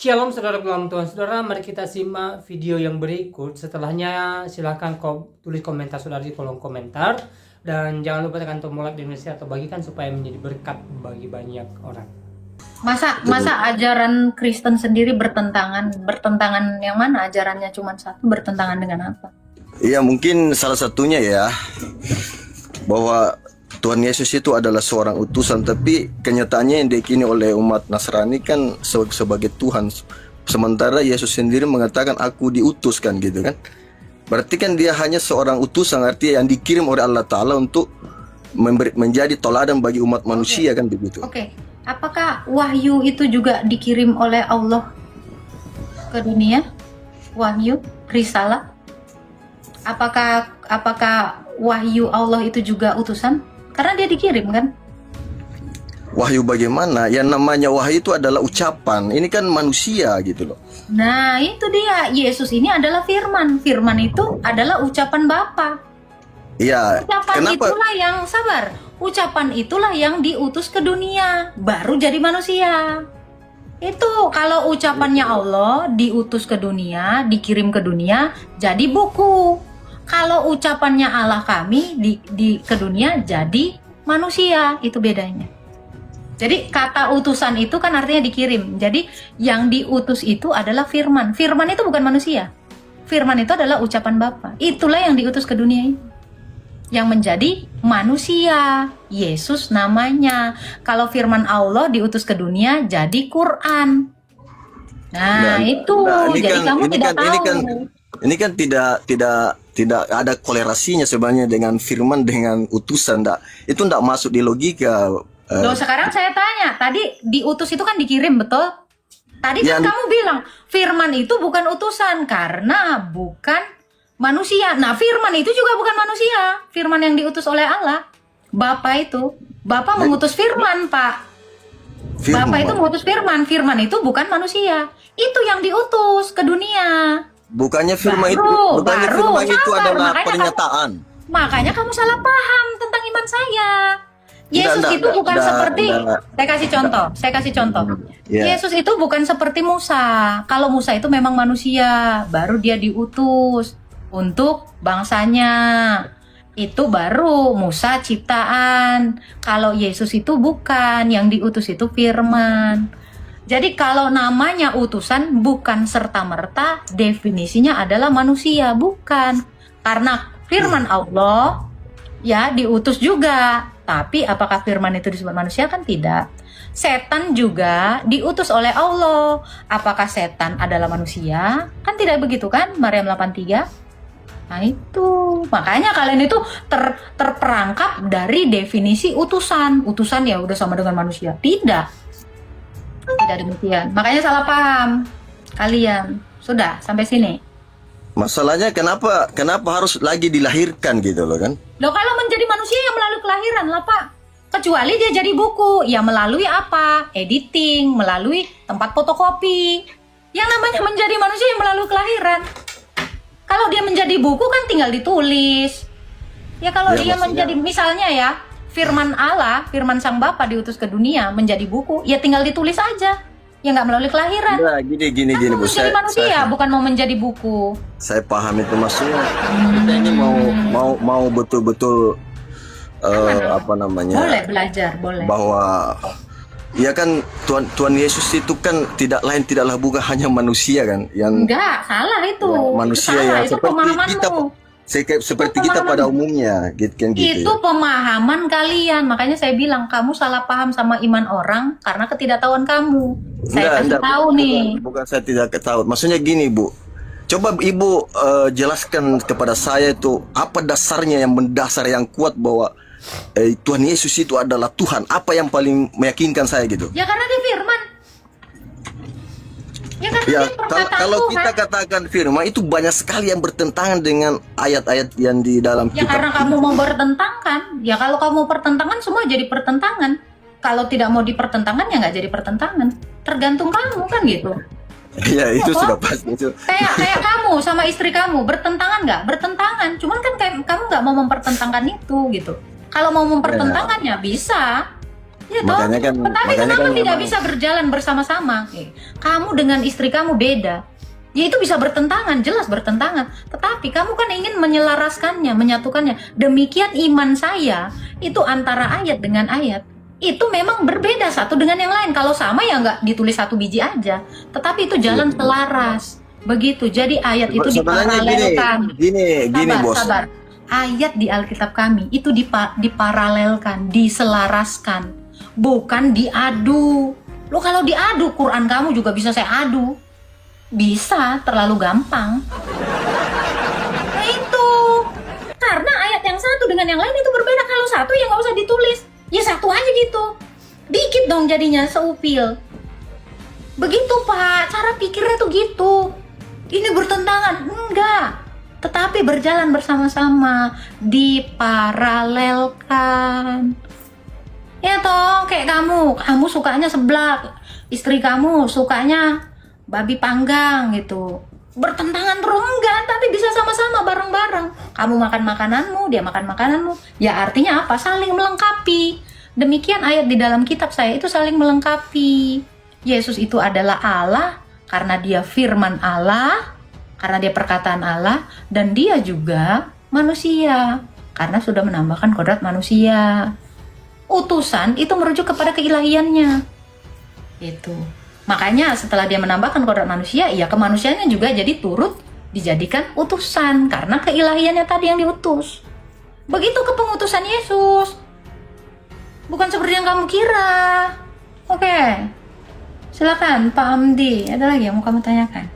Shalom saudara dalam Tuhan. Saudara, mari kita simak video yang berikut. Setelahnya silahkan tulis komentar saudara di kolom komentar. Dan jangan lupa tekan tombol like dan share atau bagikan supaya menjadi berkat bagi banyak orang. Masa ajaran Kristen sendiri bertentangan yang mana? Ajarannya cuma satu, bertentangan dengan apa? Iya, mungkin salah satunya ya bahwa Tuhan Yesus itu adalah seorang utusan, tapi kenyataannya yang diyakini oleh umat Nasrani kan sebagai Tuhan. Sementara Yesus sendiri mengatakan aku diutuskan gitu kan. Berarti kan dia hanya seorang utusan, artinya yang dikirim oleh Allah Ta'ala untuk menjadi toladan bagi umat manusia kan begitu. Oke. Apakah wahyu itu juga dikirim oleh Allah ke dunia? Wahyu, risalah? Apakah wahyu Allah itu juga utusan? Karena dia dikirim kan? Wahyu bagaimana? Yang namanya wahyu itu adalah ucapan. Ini kan manusia gitu loh. Nah, itu dia. Yesus ini adalah firman. Firman itu adalah ucapan Bapa. Iya. Ucapan itulah yang sabar. Ucapan itulah yang diutus ke dunia, baru jadi manusia. Itu kalau ucapannya Allah diutus ke dunia, dikirim ke dunia, jadi buku. Kalau ucapannya Allah kami ke dunia jadi manusia, itu bedanya. Jadi kata utusan itu kan artinya dikirim. Jadi yang diutus itu adalah firman. Firman itu bukan manusia. Firman itu adalah ucapan Bapa. Itulah yang diutus ke dunia ini. Yang menjadi manusia. Yesus namanya. Kalau firman Allah diutus ke dunia jadi Quran. Nah, itu. Jadi kamu tidak tahu. Ini kan tidak ada kolerasinya sebenarnya dengan firman dengan utusan. Itu tidak masuk di logika. Loh, sekarang saya tanya, tadi diutus itu kan dikirim, betul? Tadi kan kamu bilang firman itu bukan utusan karena bukan manusia. Nah, firman itu juga bukan manusia. Firman yang diutus oleh Allah. Bapa itu, Bapa mengutus firman, Pak. Bapa itu mengutus firman. Firman itu bukan manusia. Itu yang diutus ke dunia. Bukannya firman itu adalah pernyataan. Makanya kamu salah paham tentang iman saya. Yesus itu bukan seperti, saya kasih contoh. Yesus itu bukan seperti Musa. Kalau Musa itu memang manusia, baru dia diutus untuk bangsanya. Itu baru Musa ciptaan. Kalau Yesus itu bukan, yang diutus itu firman. Jadi kalau namanya utusan bukan serta-merta definisinya adalah manusia, bukan. Karena firman Allah ya diutus juga. Tapi apakah firman itu disebut manusia? Kan tidak. Setan juga diutus oleh Allah. Apakah setan adalah manusia? Kan tidak begitu kan? Maryam 83. Nah itu. Makanya kalian itu terperangkap dari definisi utusan. Utusan ya udah sama dengan manusia. Tidak. Tidak demikian. Makanya salah paham kalian. Sudah, sampai sini. Masalahnya kenapa harus lagi dilahirkan gitu loh kan? Loh, kalau menjadi manusia ya melalui kelahiran lah, Pak. Kecuali dia jadi buku, ya melalui apa? Editing, melalui tempat fotokopi. Yang namanya menjadi manusia yang melalui kelahiran. Kalau dia menjadi buku kan tinggal ditulis. Ya kalau dia menjadi, misalnya ya, firman Allah, firman Sang Bapa diutus ke dunia menjadi buku, ya tinggal ditulis aja. Ya nggak melalui kelahiran. Nah, gini Bu. Menjadi manusia, bukan mau menjadi buku. Saya paham itu maksudnya. Kita ini mau betul-betul apa namanya? Boleh belajar, boleh. Bahwa ya kan Tuhan Yesus itu kan tidaklah bukan hanya manusia kan yang enggak, salah itu. Ya, manusia salah, yang itu seperti kita pada umumnya gitu kan gitu. Itu pemahaman kalian. Makanya saya bilang kamu salah paham sama iman orang karena ketidaktahuan kamu. Saya kasih tahu nih. Bukan saya tidak tahu. Maksudnya gini, Bu. Coba Ibu jelaskan kepada saya itu apa dasarnya yang mendasar yang kuat bahwa Tuhan Yesus itu adalah Tuhan. Apa yang paling meyakinkan saya gitu? Ya karena dia firman. Ya, kalau kita katakan firman itu banyak sekali yang bertentangan dengan ayat-ayat yang di dalam kitab. Ya karena kamu mau bertentangkan. Ya kalau kamu pertentangan semua jadi pertentangan. Kalau tidak mau dipertentangkan ya nggak jadi pertentangan. Tergantung kamu kan gitu. Iya itu sudah pasti itu. Kayak kamu sama istri kamu bertentangan nggak? Bertentangan. Cuman kan kamu nggak mau mempertentangkan itu gitu. Kalau mau mempertentangkan ya bisa. Ya toh? Makanya kan, Tetapi makanya kenapa kan tidak memang- bisa berjalan bersama-sama? Kamu dengan istri kamu beda. Ya itu bisa bertentangan, jelas bertentangan. Tetapi kamu kan ingin menyelaraskannya, menyatukannya. Demikian iman saya, itu antara ayat dengan ayat. Itu memang berbeda satu dengan yang lain. Kalau sama ya nggak ditulis satu biji aja. Tetapi itu jalan selaras. Begitu, jadi ayat itu Sebenarnya diparalelkan. gini Sabar, bos. sabar. Ayat di Alkitab kami itu diparalelkan, diselaraskan, bukan diadu. Lo kalau diadu, Quran kamu juga bisa saya adu. Bisa, terlalu gampang. Nah itu, karena ayat yang satu dengan yang lain itu berbeda. Kalau satu ya nggak usah ditulis, ya satu aja gitu. Dikit dong jadinya, seupil. Begitu Pak, cara pikirnya tuh gitu. Ini bertentangan, enggak. Tetapi berjalan bersama-sama, diparalelkan. Ya toh, kayak kamu sukanya seblak, istri kamu sukanya babi panggang gitu. Bertentangan terus enggak, tapi bisa sama-sama bareng-bareng. Kamu makan makananmu, dia makan makananmu. Ya artinya apa? Saling melengkapi. Demikian ayat di dalam kitab saya itu saling melengkapi. Yesus itu adalah Allah karena dia firman Allah, karena dia perkataan Allah, dan dia juga manusia karena sudah menambahkan kodrat manusia. Utusan itu merujuk kepada keilahiannya. Itu. Makanya setelah dia menambahkan kodrat manusia, ya kemanusiaannya juga jadi turut dijadikan utusan karena keilahiannya tadi yang diutus. Begitu kepengutusan Yesus. Bukan seperti yang kamu kira. Oke. Silakan Pak Amdi, ada lagi yang mau kamu tanyakan?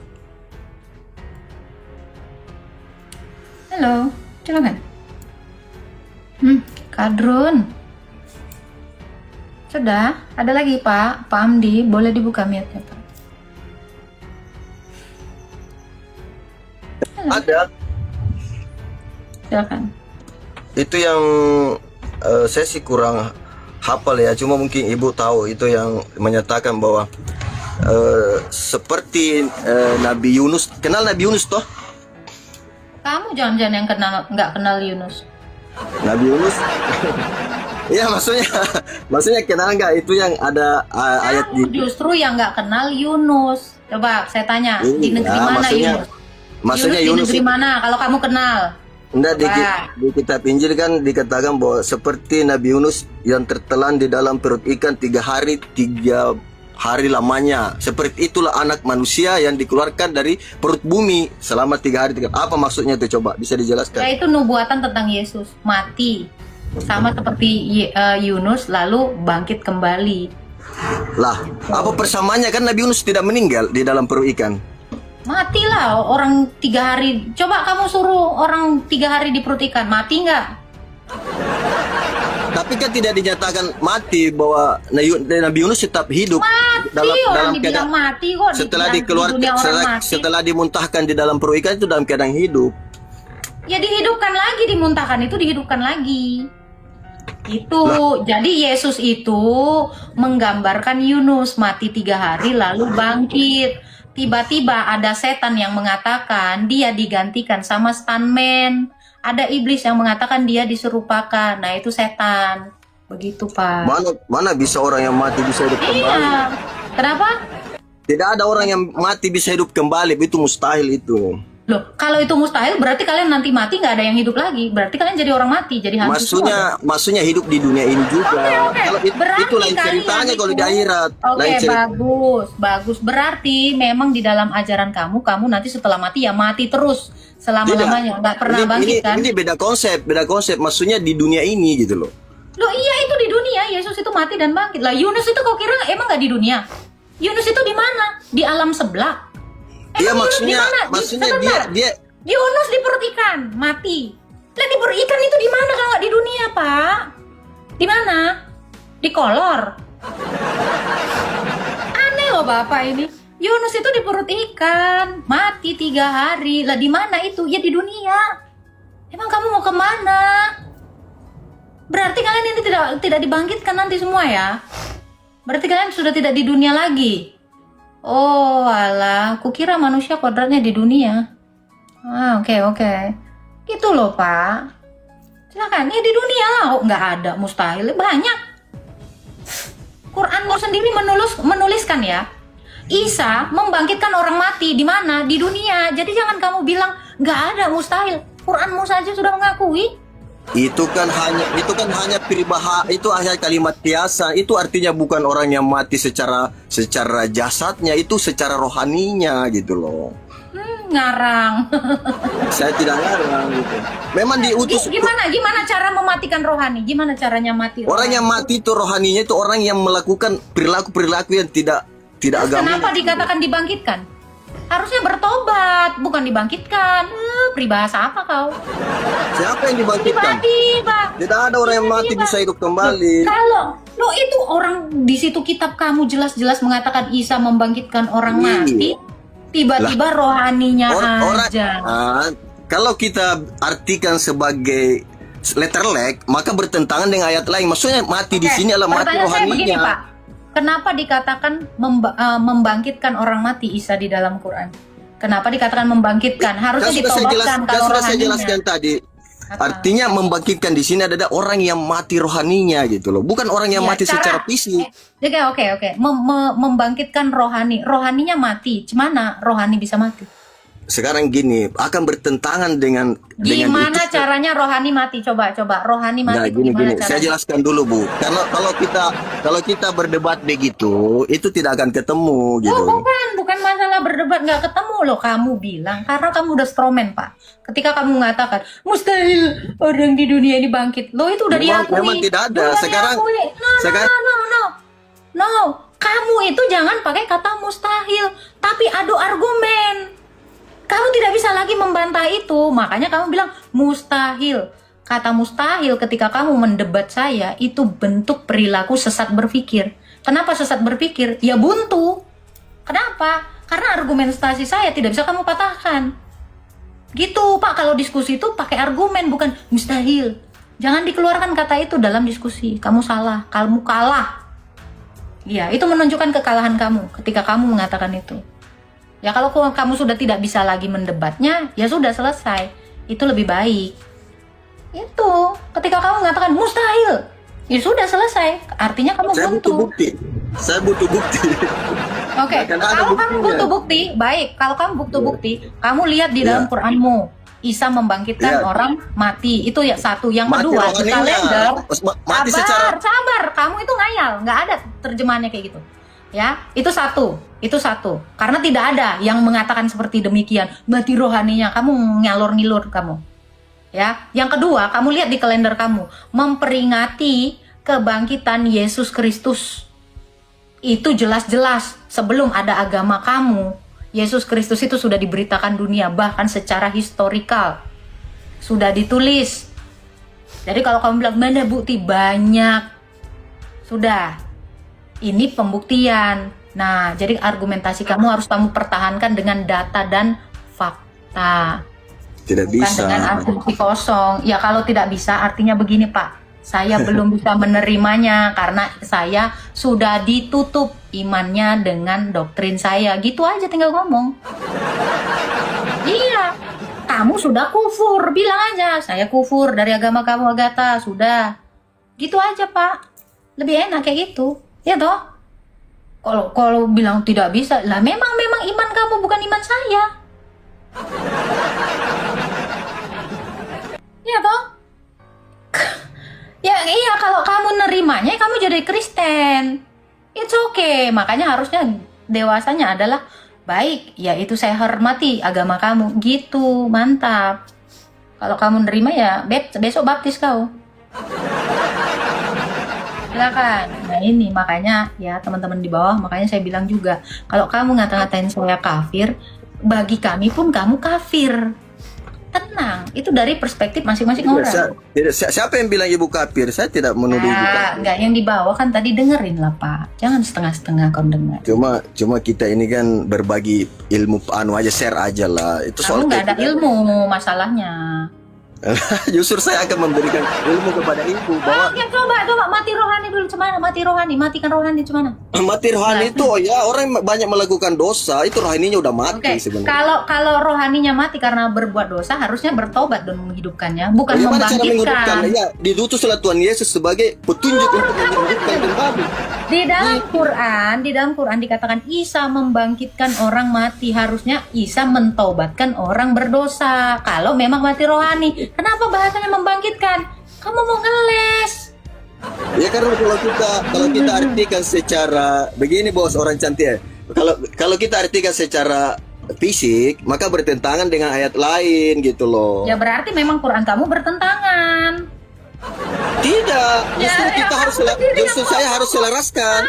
Halo, silakan. Kadrun. Sudah, ada lagi Pak Amdi, boleh dibuka mic-nya Pak. Halo. Ada. Silakan. Itu yang saya sih kurang hafal ya, cuma mungkin ibu tahu itu yang menyatakan bahwa seperti Nabi Yunus. Kenal Nabi Yunus toh? Kamu jangan-jangan yang nggak kenal Yunus. Nabi Yunus. Iya maksudnya kenal nggak itu yang ada ayat Kamu justru yang nggak kenal Yunus. Coba saya tanya, di negeri Ya, mana Yunus? maksudnya Yunus Yunus di negeri mana kalau kamu kenal? Enggak, Wah. di kitab Injil kan dikatakan bahwa seperti Nabi Yunus yang tertelan di dalam perut ikan 3 hari lamanya. Seperti itulah anak manusia yang dikeluarkan dari perut bumi selama 3 hari. Apa maksudnya itu coba bisa dijelaskan? Ya itu nubuatan tentang Yesus mati sama seperti Yunus lalu bangkit kembali. Lah, apa persamaannya kan Nabi Yunus tidak meninggal di dalam perut ikan? Matilah orang 3 hari. Coba kamu suruh orang 3 hari di perut ikan, mati nggak? Tapi kan tidak dinyatakan mati bahwa Nabi Yunus tetap hidup Mati, orang dibilang mati kok. setelah di dikeluarkan dunia orang mati. setelah dimuntahkan di dalam perut ikan itu dalam keadaan hidup. Ya dihidupkan lagi, dimuntahkan itu dihidupkan lagi. Itu. Jadi Yesus itu menggambarkan Yunus mati 3 hari lalu bangkit. Tiba-tiba ada setan yang mengatakan dia digantikan sama stuntman. Ada iblis yang mengatakan dia diserupakan. Nah itu setan. Begitu Pak. Mana bisa orang yang mati bisa hidup kembali? Iya. Kenapa? Tidak ada orang yang mati bisa hidup kembali, itu mustahil itu. Loh, kalau itu mustahil berarti kalian nanti mati nggak ada yang hidup lagi. Berarti kalian jadi orang mati, jadi hantu semua. Maksudnya hidup di dunia ini juga. Oke. Kalau Berarti itu lain ceritanya kalian kalau di itu- akhirat. Oke, Lain cerita. bagus. Berarti memang di dalam ajaran kamu nanti setelah mati ya mati terus selama-lamanya, nggak pernah bangkit kan? Ini beda konsep. Maksudnya di dunia ini gitu loh. Loh iya itu di dunia, Yesus itu mati dan bangkit. Lah Yunus itu kau kira emang nggak di dunia? Yunus itu di mana? Di alam sebelah. Iya Emang Yunus di maksudnya mana? dia Sebentar. Yunus di perut ikan, mati. Lah di perut ikan itu di mana kalau nggak di dunia, Pak? Di mana? Di kolor. Aneh loh Bapak ini. Yunus itu di perut ikan, mati 3 hari. Lah di mana itu? Ya di dunia. Emang kamu mau kemana? Berarti kalian ini tidak dibangkitkan nanti semua ya? Berarti kalian sudah tidak di dunia lagi. Oh alah, kukira manusia kodratnya di dunia. Oke. Gitu loh Pak. Silakan, ya di dunia lah. Oh nggak ada, mustahil. Banyak. Quranmu sendiri menuliskan ya, Isa membangkitkan orang mati di mana? Di dunia. Jadi jangan kamu bilang nggak ada, mustahil. Quranmu saja sudah mengakui. Itu kan hanya peribahasa, itu hanya kalimat biasa. Itu artinya bukan orang yang mati secara jasadnya, itu secara rohaninya gitu loh. Ngarang. Saya tidak ngarang gitu. Memang diutus. Gimana cara mematikan rohani? Gimana caranya mati? Orang yang mati itu rohaninya itu orang yang melakukan perilaku yang tidak agama. Kenapa dikatakan dibangkitkan? Harusnya bertobat, bukan dibangkitkan. Peribahasa apa kau? Siapa yang dibangkitkan? Tiba-tiba. Tidak ada orang yang mati bisa hidup kembali. Kalau lo itu orang di situ kitab kamu jelas-jelas mengatakan Isa membangkitkan orang mati, tiba-tiba rohaninya aja. Kalau kita artikan sebagai letter leg, maka bertentangan dengan ayat lain. Maksudnya mati di sini adalah mati Pertanyaan saya begini, rohaninya. Pak. Kenapa dikatakan membangkitkan orang mati Isa di dalam Quran? Kenapa dikatakan membangkitkan? Harusnya ditobatkan kalau sudah saya rohaninya. jelaskan tadi. Apa? Artinya membangkitkan di sini adalah orang yang mati rohaninya gitu loh, bukan orang yang mati secara fisik. Oke. Membangkitkan rohani. Rohaninya mati. Gimana rohani bisa mati? Sekarang gini, akan bertentangan dengan Gimana itu. caranya rohani mati? Coba rohani mati. Nah, gini. Saya jelaskan dulu, Bu. Kalau kita berdebat begitu, itu tidak akan ketemu gitu. Oh, bukan masalah berdebat nggak ketemu loh. Kamu bilang karena kamu udah stromen, Pak. Ketika kamu mengatakan mustahil orang di dunia ini bangkit, lo itu udah diakui. Memang tidak ada. No. Kamu itu jangan pakai kata mustahil, tapi adu argumen. Kamu tidak bisa lagi membantah itu, makanya kamu bilang mustahil. Kata mustahil ketika kamu mendebat saya itu bentuk perilaku sesat berpikir. Kenapa sesat berpikir? Ya buntu. Kenapa? Karena argumentasi saya tidak bisa kamu patahkan. Gitu Pak, kalau diskusi itu pakai argumen bukan mustahil. Jangan dikeluarkan kata itu dalam diskusi. Kamu salah, kamu kalah. Ya, itu menunjukkan kekalahan kamu ketika kamu mengatakan itu. Ya kalau kamu sudah tidak bisa lagi mendebatnya, ya sudah selesai. Itu lebih baik. Itu ketika kamu mengatakan mustahil, ya sudah selesai. Artinya kamu buntu. Saya butuh bukti. Oke. Kalau kamu butuh bukti, baik. Kalau kamu butuh bukti, kamu lihat di dalam Quranmu. Isa membangkitkan orang mati. Itu ya satu. Yang kedua, di kalender. Sabar. Kamu itu ngayal. Nggak ada terjemahannya kayak gitu. Ya, itu satu. Karena tidak ada yang mengatakan seperti demikian. Mati rohaninya, kamu ngalur-ngilur kamu. Ya, yang kedua, kamu lihat di kalender kamu, memperingati kebangkitan Yesus Kristus. Itu jelas-jelas sebelum ada agama kamu, Yesus Kristus itu sudah diberitakan dunia, bahkan secara historikal. Sudah ditulis. Jadi kalau kamu bilang mana bukti, banyak. Sudah. Ini pembuktian. Nah, jadi argumentasi kamu harus kamu pertahankan dengan data dan fakta. Tidak Bukan bisa. dengan asumsi kosong. Ya kalau tidak bisa artinya begini Pak. Saya belum bisa menerimanya karena saya sudah ditutup imannya dengan doktrin saya. Gitu aja tinggal ngomong. Iya. Kamu sudah kufur. Bilang aja, saya kufur dari agama kamu Agatha. Sudah. Gitu aja Pak. Lebih enak kayak gitu. Ya toh? Kalau bilang tidak bisa, lah memang iman kamu bukan iman saya. Ya toh? Ya iya, kalau kamu nerimanya kamu jadi Kristen. It's okay. Makanya harusnya dewasanya adalah baik, ya itu saya hormati agama kamu. Gitu, mantap. Kalau kamu nerima ya besok baptis kau. Silakan. Nah ini makanya ya teman-teman di bawah, makanya saya bilang juga kalau kamu ngata-ngatain saya kafir, bagi kami pun kamu kafir. Tenang, itu dari perspektif masing-masing orang. Siapa yang bilang ibu kafir? Saya tidak menuduh ibu kafir. Enggak, yang di bawah kan tadi dengerin lah Pak. Jangan setengah-setengah kau dengar. Cuma kita ini kan berbagi ilmu aja, share aja lah. Itu soal kamu nggak ada ilmu masalahnya. Justru saya akan memberikan ilmu kepada ibu bahwa ya coba mati rohani dulu cemana? Matikan rohani cemana? Mati rohani itu ya orang banyak melakukan dosa, itu rohaninya udah mati sebenarnya. Kalau rohaninya mati karena berbuat dosa, harusnya bertobat dan menghidupkannya, bukan membangkitkan. membangkitkan. Ya, diutuslah Tuhan Yesus sebagai petunjuk untuk menghidupkan kembali. Di dalam Quran dikatakan Isa membangkitkan orang mati. Harusnya Isa mentaubatkan orang berdosa. Kalau memang mati rohani, kenapa bahasanya membangkitkan? Kamu mau ngeles? Ya karena kalau kita artikan secara begini bos orang cantik ya. Kalau kita artikan secara fisik, maka bertentangan dengan ayat lain gitu loh. Ya berarti memang Quran kamu bertentangan. Tidak, justru saya harus selaraskan.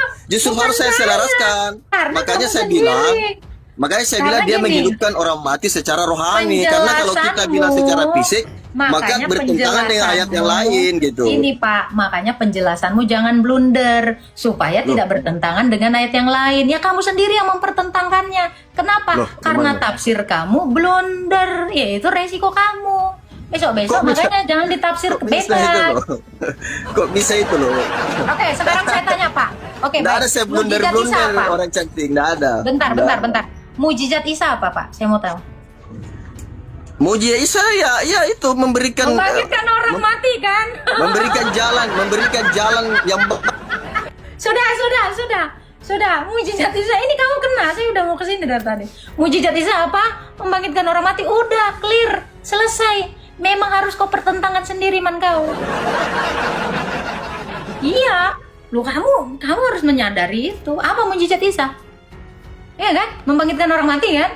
Makanya saya bilang dia menghidupkan orang mati secara rohani. Karena kalau kita bilang secara fisik, maka bertentangan dengan ayat yang lain gitu. Ini Pak, makanya penjelasanmu jangan blunder supaya tidak bertentangan dengan ayat yang lain. Ya kamu sendiri yang mempertentangkannya. Kenapa? Karena tafsir kamu blunder, yaitu resiko kamu. Besok-besok makanya jangan ditafsir bebas. Kok bisa itu loh? Oke, sekarang saya tanya Pak. Oke, nggak ada saya blunder orang cantik, nggak ada. Bentar. Mujizat Isa apa Pak? Saya mau tahu. Mujizat Isa ya itu membangkitkan orang mati kan? memberikan jalan yang Sudah, mujizat Isa ini kamu kena. Saya udah mau kesini dari tadi. Mujizat Isa apa? Membangkitkan orang mati. Udah clear, selesai. Memang harus kau pertentangan sendiri man kau. Iya, lu kamu harus menyadari itu. Apa mujizat Isa? Iya kan? Membangkitkan orang mati kan?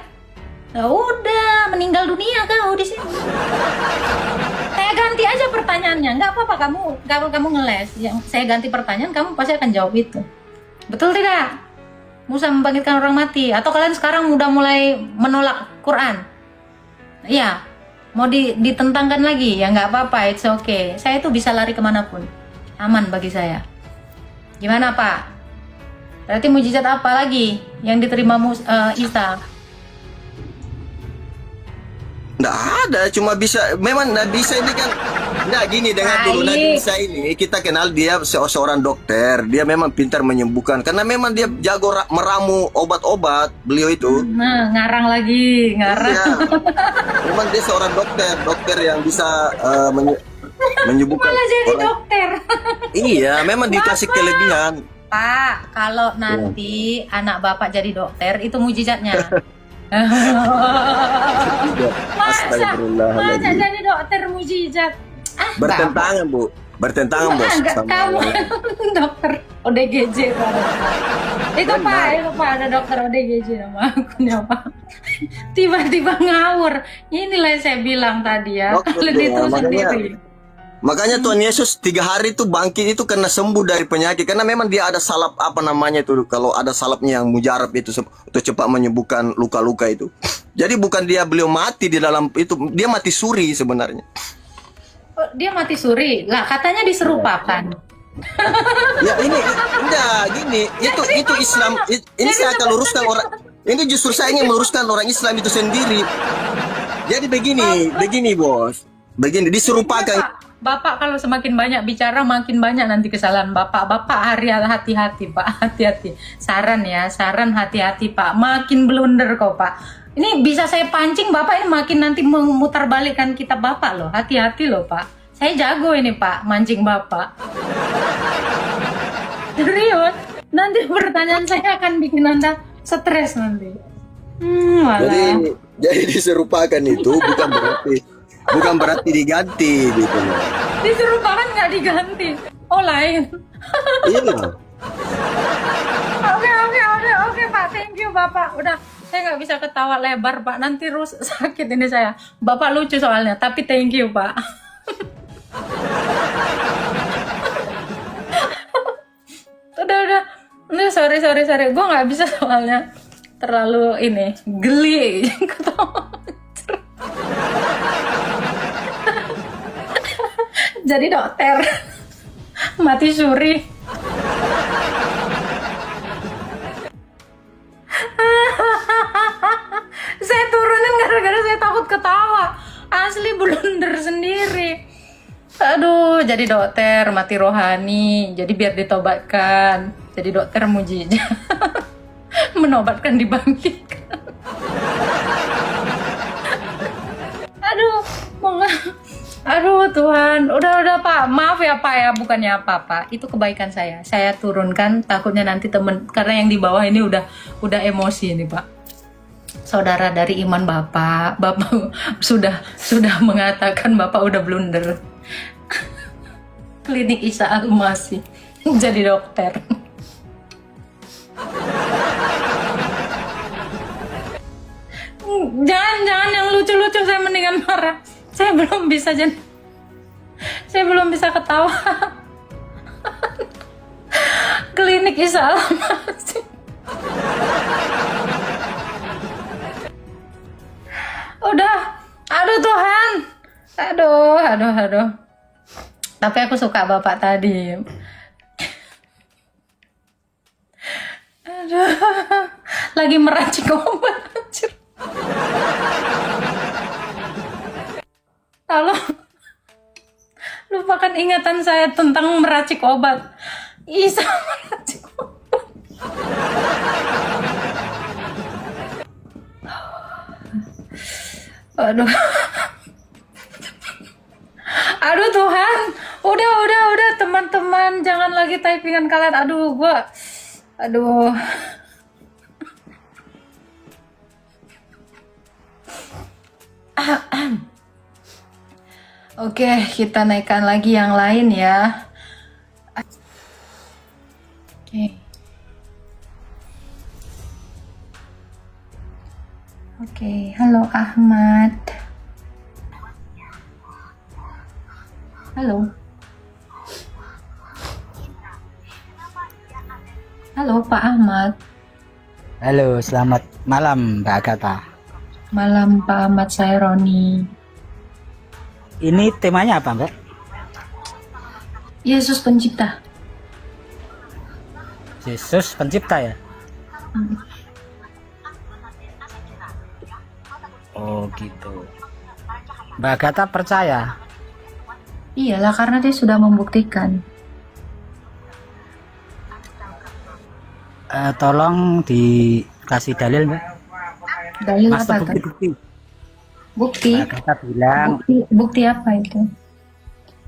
Ya udah, meninggal dunia kau di sini. Saya ganti aja pertanyaannya. Nggak apa-apa kamu ngeles. Yang saya ganti pertanyaan, kamu pasti akan jawab itu. Betul tidak? Musa membangkitkan orang mati. Atau kalian sekarang udah mulai menolak Quran? Iya. Mau ditentangkan lagi? Ya nggak apa-apa, it's okay. Saya tuh bisa lari kemanapun. Aman bagi saya. Gimana Pak? Berarti mujizat apa lagi yang diterima Isa? Nggak ada, cuma memang Nabi Isa ini kan, gini dengar dulu. Nabi Isa ini kita kenal dia seorang dokter, dia memang pintar menyembuhkan, karena memang dia jago meramu obat-obat, beliau itu. Nah, ngarang. Ya, memang dia seorang dokter yang bisa menyembuhkan. Malah jadi dokter. Iya, memang dikasih kelebihan. Pak, kalau nanti anak Bapak jadi dokter, itu mujizatnya. Masa jadi dokter mujizat? Bertentangan Bu, bos. Kamu dokter ODGJ itu Pak ada dokter ODGJ nama akunnya Pak. Tiba-tiba ngawur. Inilah yang saya bilang tadi ya. Kalian itu sendiri. Makanya Tuhan Yesus 3 hari itu bangkit itu karena sembuh dari penyakit. Karena memang dia ada salap kalau ada salapnya yang mujarab itu untuk cepat menyembuhkan luka-luka itu. Jadi bukan beliau mati di dalam itu, dia mati suri sebenarnya. Oh, dia mati suri. Lah katanya diserupakan. Ya ini gini, itu Islam. Ini saya akan luruskan orang. Ini justru saya ingin meluruskan orang Islam itu sendiri. Jadi begini bos. Begini diserupakan. Bapak kalau semakin banyak bicara makin banyak nanti kesalahan Bapak. Bapak hati-hati Pak, hati-hati. Saran hati-hati Pak. Makin blunder kok Pak. Ini bisa saya pancing Bapak ini makin nanti memutarbalikkan kitab Bapak loh. Hati-hati loh Pak. Saya jago ini Pak, mancing Bapak. Serius. Nanti pertanyaan saya akan bikin Anda stres nanti. Jadi diserupakan itu bukan berarti diganti gitu loh. Diserupakan nggak diganti. Oh lain. Iya. Oke Pak, thank you Bapak. Udah, saya nggak bisa ketawa lebar Pak. Nanti sakit ini saya. Bapak lucu soalnya, tapi thank you Pak. Udah, sorry. Gue nggak bisa soalnya terlalu ini geli ketawa. Jadi dokter mati suri. Saya turunin gara-gara saya takut ketawa. Asli blunder sendiri. Aduh, jadi dokter mati rohani. Jadi biar ditobatkan. Jadi dokter mujizat. Menobatkan, dibangkitkan. Aduh, Aduh Tuhan, udah Pak, maaf ya Pak ya, bukannya apa-apa, itu kebaikan saya turunkan, takutnya nanti temen, karena yang di bawah ini udah emosi ini Pak. Saudara dari iman Bapak sudah mengatakan Bapak udah blunder. Klinik Isa Al-Masih jadi dokter. Jangan yang lucu-lucu, saya mendingan marah. Saya belum bisa ketawa. Klinik Isa Al-Masih. Udah, aduh Tuhan, aduh. Tapi aku suka Bapak tadi. Aduh, lagi meracik obat. Anjir. Tolong lupakan ingatan saya tentang meracik obat. Isa meracik obat. Aduh. Aduh Tuhan. Udah teman-teman, jangan lagi typingan kalian. Aduh. Oke, kita naikkan lagi yang lain ya. Oke, halo Ahmad. Halo. Halo Pak Ahmad. Halo, selamat malam Mbak Agatha. Malam Pak Ahmad, saya Roni. Ini temanya apa Mbak? Yesus Pencipta. Yesus Pencipta ya? Oh gitu. Mbak Agatha percaya? Iyalah, karena dia sudah membuktikan. Tolong dikasih dalil Mbak. Dalil Maksud apa tuh? bukti. Bukti? Mbak Agatha bilang, Bukti apa itu?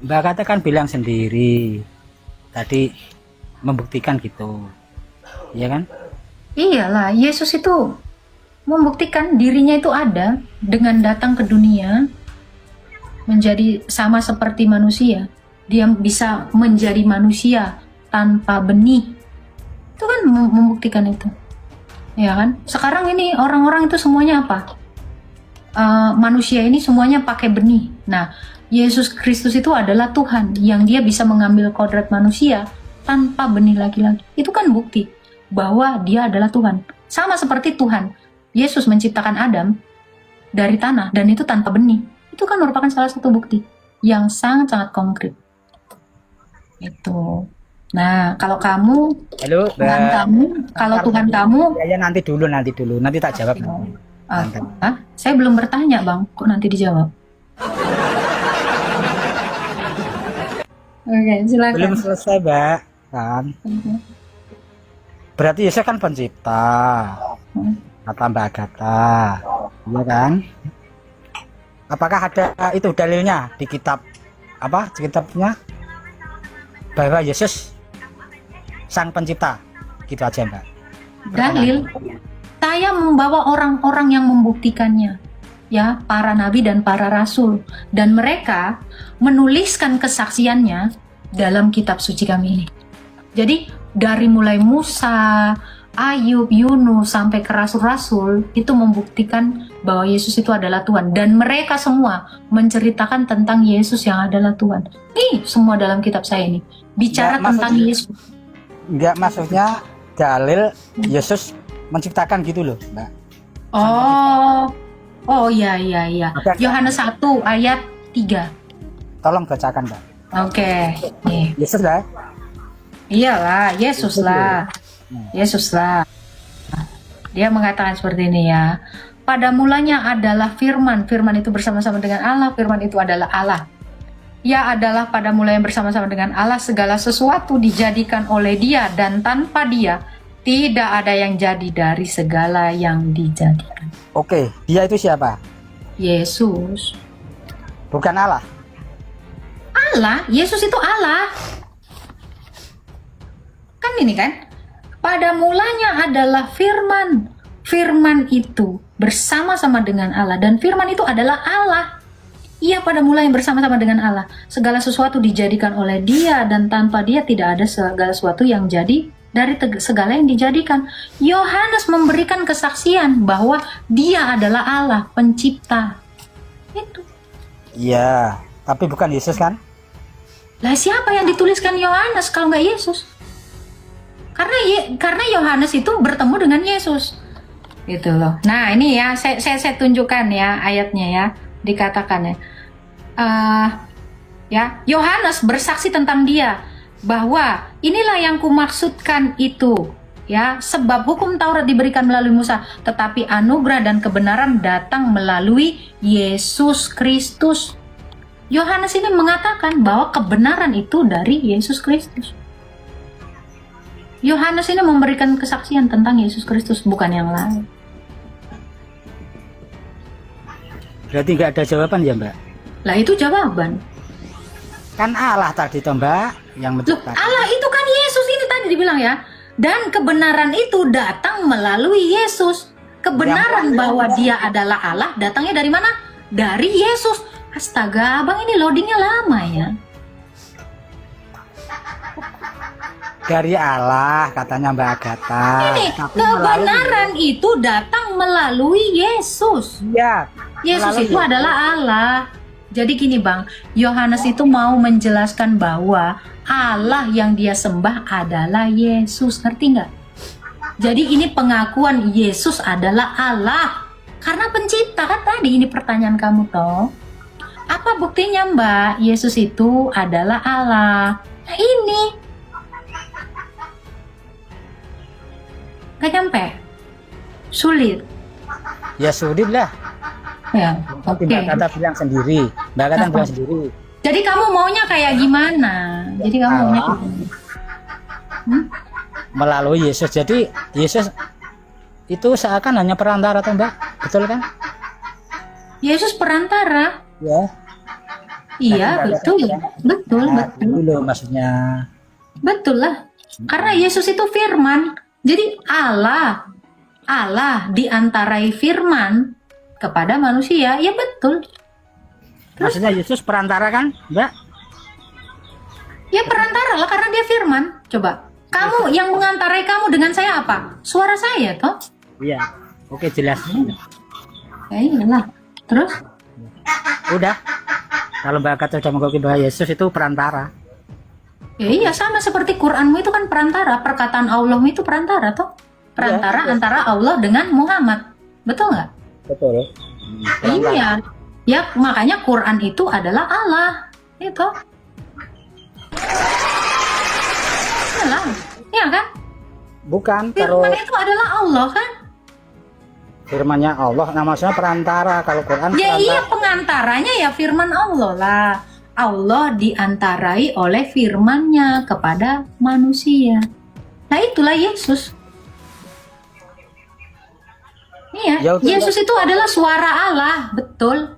Mbak Agatha kan bilang sendiri tadi membuktikan gitu, iya kan? Iyalah, Yesus itu membuktikan dirinya itu ada dengan datang ke dunia menjadi sama seperti manusia. Dia bisa menjadi manusia tanpa benih. Itu kan membuktikan itu. Ya kan? Sekarang ini orang-orang itu semuanya apa? Manusia ini semuanya pakai benih. Nah, Yesus Kristus itu adalah Tuhan yang dia bisa mengambil kodrat manusia tanpa benih lagi-lagi. Itu kan bukti bahwa dia adalah Tuhan. Sama seperti Tuhan. Yesus menciptakan Adam dari tanah dan itu tanpa benih. Itu kan merupakan salah satu bukti yang sangat-sangat konkret. Itu. Nah, kalau kamu, Halo, Tuhan kamu, kalau Tuhan kamu, ya nanti dulu, nanti tak jawab. Saya belum bertanya, Bang. Kok nanti dijawab? Oke, silakan. Belum selesai, Mbak. Kan? Berarti Yesus kan pencipta. Kata Mbak Agatha. Iya kan? Apakah ada itu dalilnya di kitab apa? Kitabnya bahwa Yesus sang pencipta. Gitu aja, Mbak. Dalil. Saya membawa orang-orang yang membuktikannya. Ya, para nabi dan para rasul, dan mereka menuliskan kesaksiannya dalam kitab suci kami ini. Jadi dari mulai Musa, Ayub, Yunus sampai ke rasul-rasul itu membuktikan bahwa Yesus itu adalah Tuhan, dan mereka semua menceritakan tentang Yesus yang adalah Tuhan. Nih, semua dalam kitab saya ini bicara tentang Yesus. Enggak, maksudnya dalil Yesus menciptakan gitu loh, Mbak. Oh iya. Yohanes 1 ayat 3. Tolong bacakan, Mbak. Oke. Nih. Yesus lah. Iyalah, Yesus lah. Dia mengatakan seperti ini ya. Pada mulanya adalah firman. Firman itu bersama-sama dengan Allah. Firman itu adalah Allah. Ia adalah pada mulanya bersama-sama dengan Allah. Segala sesuatu dijadikan oleh Dia, dan tanpa Dia tidak ada yang jadi dari segala yang dijadikan. Oke, Dia itu siapa? Yesus. Bukan Allah. Allah, Yesus itu Allah. Kan ini kan, pada mulanya adalah firman. Firman itu bersama-sama dengan Allah, dan firman itu adalah Allah. Ia pada mulanya bersama-sama dengan Allah. Segala sesuatu dijadikan oleh Dia, dan tanpa Dia tidak ada segala sesuatu yang jadi dari segala yang dijadikan. Yohanes memberikan kesaksian bahwa Dia adalah Allah, pencipta. Itu. Iya, tapi bukan Yesus kan? Lah siapa yang dituliskan Yohanes kalau nggak Yesus? Karena Yohanes itu bertemu dengan Yesus. Gitu loh. Nah, ini ya saya tunjukkan ya ayatnya ya. Dikatakan ya. Ya, Yohanes bersaksi tentang Dia bahwa inilah yang kumaksudkan itu. Ya, sebab hukum Taurat diberikan melalui Musa, tetapi anugerah dan kebenaran datang melalui Yesus Kristus. Yohanes ini mengatakan bahwa kebenaran itu dari Yesus Kristus. Yohanes ini memberikan kesaksian tentang Yesus Kristus, bukan yang lain. Berarti nggak ada jawaban ya, Mbak? Lah itu jawaban. Kan Allah tadi toh, Mbak, yang Loh, menciptakan. Allah itu kan Yesus ini tadi dibilang ya. Dan kebenaran itu datang melalui Yesus. Kebenaran bahwa Dia adalah Allah datangnya dari mana? Dari Yesus. Astaga, abang ini loadingnya lama ya. Dari Allah katanya Mbak Agatha. Ini Tapi kebenaran itu datang melalui Yesus. Iya. Yesus melalui itu adalah Allah. Jadi gini bang, Yohanes itu mau menjelaskan bahwa Allah yang dia sembah adalah Yesus. Ngerti nggak? Jadi ini pengakuan Yesus adalah Allah. Karena pencipta kan tadi ini pertanyaan kamu toh. Apa buktinya Mbak? Yesus itu adalah Allah. Nah ini. Gak nyampe? Sulit. Ya sulit lah. Ya, Nanti oke. Mbak Agatha bilang sendiri. Mbak Agatha bilang sendiri. Jadi kamu maunya kayak gimana? Jadi kamu maunya Allah. Melalui Yesus. Jadi Yesus itu seakan hanya perantara toh, Mbak. Betul kan? Yesus perantara. Ya. Iya, betul. Betul, Nah, betul. itu loh maksudnya. Betul lah. Karena Yesus itu firman. Jadi Allah diantarai firman kepada manusia. Ya betul. Maksudnya Yesus perantara kan, Mbak? Ya perantara lah karena dia firman. Coba. Kamu yang mengantarai kamu dengan saya apa? Suara saya toh? Iya. Oke, jelas. Ya iyalah. Terus? Udah. Kalau Mbak Agatha sudah mengakui bahwa Yesus itu perantara. Ya iya sama seperti Quranmu itu kan perantara. Perkataan Allahmu itu perantara toh? Perantara Iya. antara Allah dengan Muhammad. Betul nggak? Betul. Iya. Ya makanya Quran itu adalah Allah. Itu. Iyalah. Iya kan? Bukan, kalau Firman itu adalah Allah kan? firmannya Allah, nah maksudnya perantara. Kalau Quran Ya perantara. iya pengantaranya ya firman Allah lah. Allah diantarai oleh firmannya kepada manusia. Nah itulah Yesus. Iya, Ya, betul. Yesus itu adalah suara Allah, betul.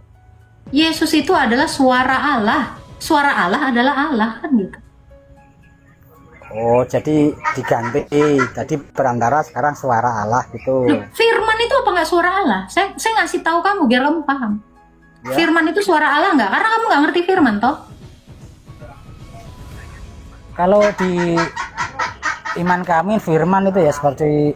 Yesus itu adalah suara Allah. Suara Allah adalah Allah kan gitu. Oh, jadi diganti. Tadi perantara, sekarang suara Allah gitu. Loh, firman itu apa nggak suara Allah? Saya ngasih tahu kamu biar kamu paham. Ya. Firman itu suara Allah nggak? Karena kamu nggak ngerti firman toh. Kalau di iman kami firman itu ya seperti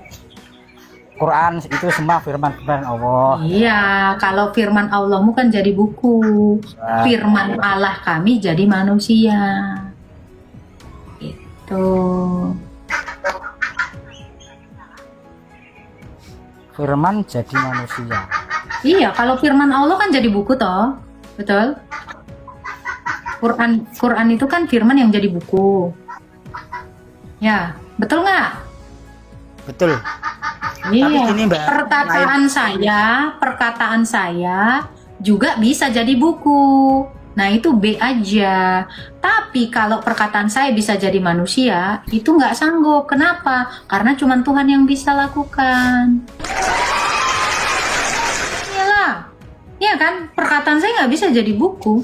Quran, itu semua firman-firman Allah. Iya, kalau firman Allahmu kan jadi buku. Nah. Firman Allah kami jadi manusia. Itu. Firman jadi manusia. Iya, kalau firman Allah kan jadi buku toh. Betul? Quran itu kan firman yang jadi buku. Ya, betul nggak? Betul. Iya. Tapi gini, Mbak, Perkataan saya juga bisa jadi buku. Nah, itu B aja. Tapi kalau perkataan saya bisa jadi manusia, itu nggak sanggup. Kenapa? Karena cuma Tuhan yang bisa lakukan. Iyalah. Iya kan? Perkataan saya nggak bisa jadi buku.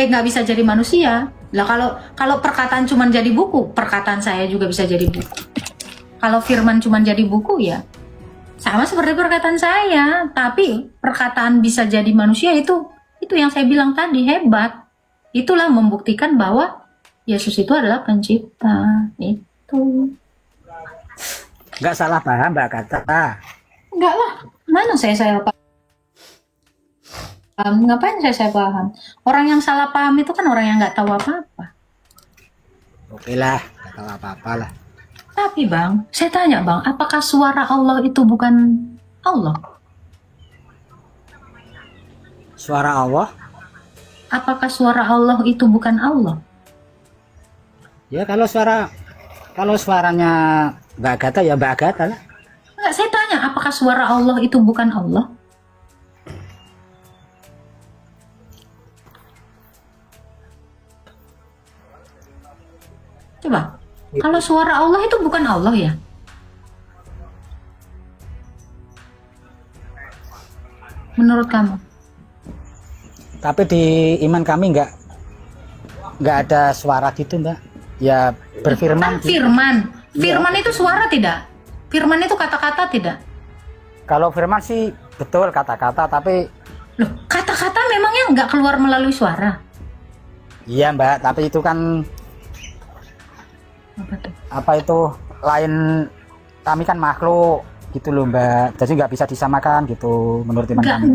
nggak bisa jadi manusia. Lah kalau perkataan cuma jadi buku, perkataan saya juga bisa jadi buku. Kalau firman cuma jadi buku ya sama seperti perkataan saya, tapi perkataan bisa jadi manusia itu yang saya bilang tadi hebat. Itulah membuktikan bahwa Yesus itu adalah pencipta. Itu. Nggak salah paham Mbak Agatha. Enggak lah, mana saya paham. Ngapain saya paham? Orang yang salah paham itu kan orang yang nggak tahu apa-apa. Oke lah, nggak tahu apa-apa lah. Tapi Bang, saya tanya Bang, apakah suara Allah itu bukan Allah? Suara Allah? Apakah suara Allah itu bukan Allah? Ya kalau suaranya Mbak Agatha ya Mbak Agatha lah. Enggak, saya tanya, apakah suara Allah itu bukan Allah? Coba, kalau suara Allah itu bukan Allah ya? Menurut kamu? Tapi di iman kami nggak ada suara gitu Mbak. Ya berfirman. Kan firman itu suara tidak? Firman itu kata-kata tidak? Kalau firman sih betul kata-kata, tapi Loh, kata-kata memangnya nggak keluar melalui suara? iya Mbak, tapi itu kan Apa tuh? apa itu lain, kami kan makhluk gitu loh Mbak, jadi nggak bisa disamakan gitu menurut iman kami.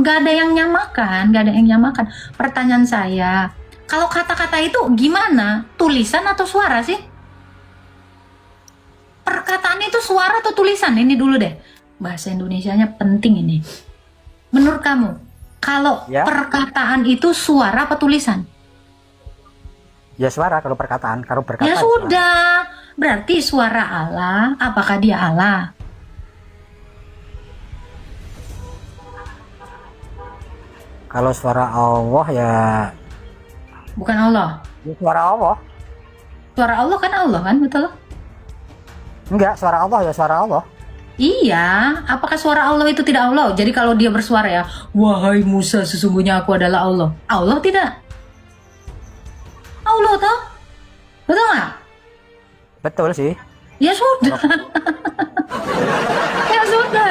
Nggak ada yang nyamakan. Pertanyaan saya, kalau kata-kata itu gimana? Tulisan atau suara sih? Perkataan itu suara atau tulisan? Ini dulu deh. Bahasa Indonesianya penting ini. Menurut kamu, kalau Ya. perkataan itu suara apa tulisan? Ya suara kalau perkataan, kalau berkata Ya ya sudah. Berarti suara Allah, apakah dia Allah? kalau suara Allah ya, Bukan Allah. suara Allah. Suara Allah kan Allah kan, betul? Enggak, suara Allah ya suara Allah. Iya, apakah suara Allah itu tidak Allah? Jadi kalau dia bersuara ya, wahai Musa, sesungguhnya aku adalah Allah. Allah tidak? Allah toh? Betul nggak? Betul sih. Ya sudah. Ya sudah.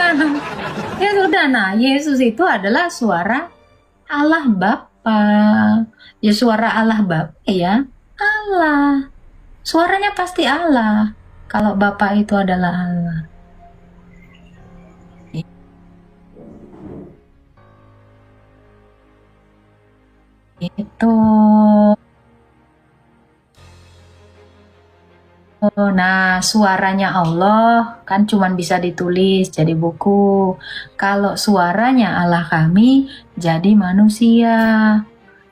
Ya sudah. Nah, Yesus itu adalah suara Allah Bapa. Ya suara Allah Bapa ya. Allah. Suaranya pasti Allah. Kalau Bapa itu adalah Allah. Itu. Nah, suaranya Allah kan cuman bisa ditulis jadi buku. Kalau suaranya Allah kami jadi manusia.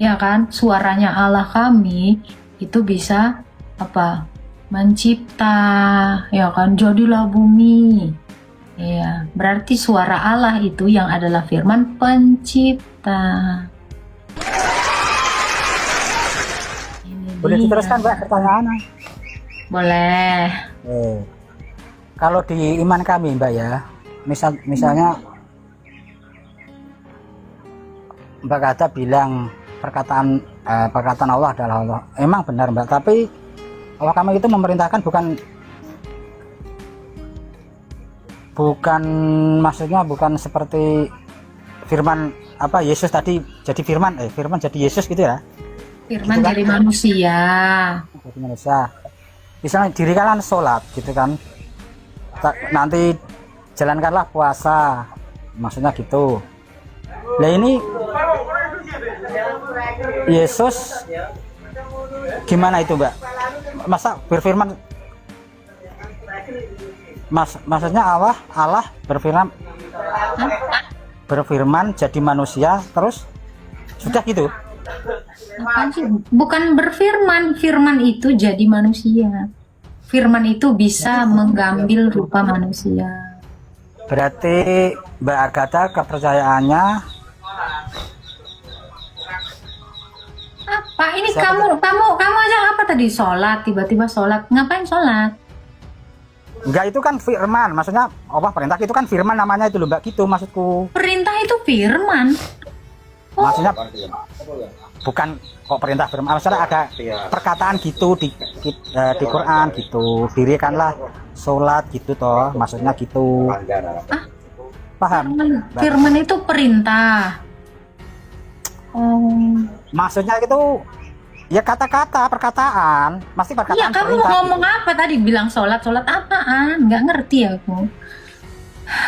Ya kan? Suaranya Allah kami itu bisa apa? Mencipta. Ya kan? Jadilah bumi. Ya, berarti suara Allah itu yang adalah firman pencipta. Ini Boleh dia. diteruskan Mbak pertanyaannya? Boleh. Kalau di iman kami Mbak ya, misalnya Mbak Agatha bilang perkataan Allah adalah Allah. Emang benar Mbak, tapi Allah kami itu memerintahkan bukan maksudnya bukan seperti firman apa Yesus tadi jadi firman jadi Yesus gitu ya. Firman Gitu kan? dari manusia. Jadi manusia. Misalnya dirikanlah sholat gitu kan, nanti jalankanlah puasa, maksudnya gitu. Nah ini Yesus gimana itu Mbak? Masa berfirman, maksudnya Allah berfirman jadi manusia terus sudah gitu? Apaan sih? Bukan berfirman, firman itu jadi manusia. Firman itu bisa mengambil rupa manusia. Berarti Mbak Agatha kepercayaannya Apa ini kamu aja apa tadi sholat tiba-tiba sholat ngapain sholat? enggak, itu kan firman, maksudnya Allah perintah itu kan firman namanya itu loh Mbak, gitu maksudku. Perintah itu firman. Maksudnya bukan kok perintah firman, maksudnya ada perkataan gitu di Quran gitu, dirikanlah sholat gitu toh, maksudnya gitu. Paham? Firman itu perintah. Oh. Maksudnya itu ya kata-kata, perkataan, pasti perkataan. Iya, kamu perintah. ngomong apa tadi? Bilang sholat apaan? Nggak ngerti aku.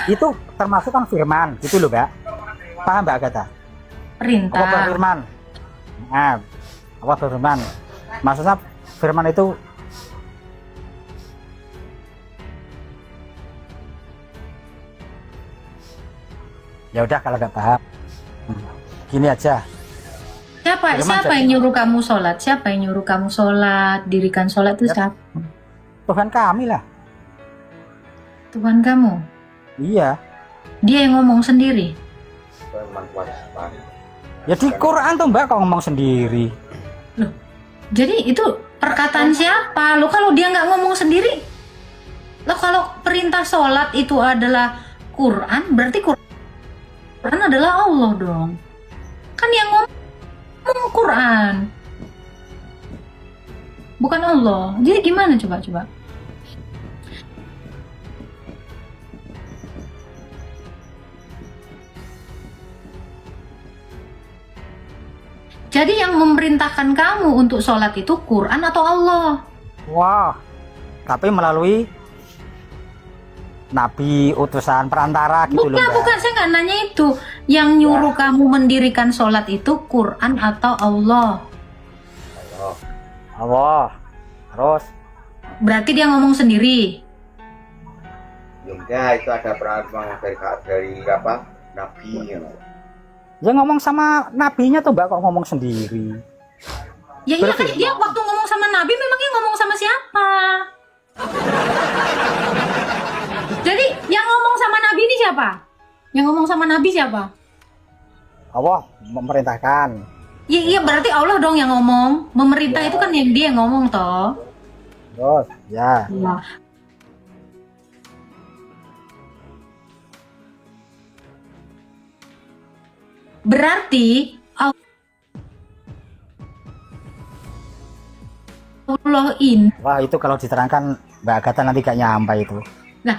Itu termasuk kan firman gitu loh, Mbak. Paham Mbak Agatha? Perintah. Apa firman? Nah, apa firman? Maksudnya firman itu ya udah kalau nggak paham. Gini aja. Siapa yang nyuruh kamu sholat? Siapa yang nyuruh kamu sholat? Dirikan sholat itu siapa? Tuhan kami lah. Tuhan kamu. Iya. Dia yang ngomong sendiri. Ya di Quran tuh Mbak kok ngomong sendiri. Loh, jadi itu perkataan siapa? Lo kalau dia nggak ngomong sendiri, lo kalau perintah sholat itu adalah Quran, berarti Quran adalah Allah dong. Kan yang ngomong Quran, bukan Allah. Jadi gimana coba? Jadi yang memerintahkan kamu untuk sholat itu Quran atau Allah? Wah, tapi melalui nabi, utusan, perantara gitu loh Mbak. Bukan, saya nggak nanya itu. Yang nyuruh kamu mendirikan sholat itu Quran atau Allah? Allah. Terus Berarti dia ngomong sendiri. Ya itu ada peraturan dari apa? Nabi. ya ngomong sama nabinya tuh Mbak kok ngomong sendiri. Ya iya kan dia waktu ngomong sama Nabi memangnya ngomong sama siapa? Jadi yang ngomong sama Nabi ini siapa? Yang ngomong sama Nabi siapa? Allah memerintahkan. Iya berarti Allah dong yang ngomong. Memerintah itu kan yang dia yang ngomong toh. Terus ya. Iya. Berarti Allah ini. Wah itu kalau diterangkan Mbak Agatha nanti gak nyampe itu. Nah,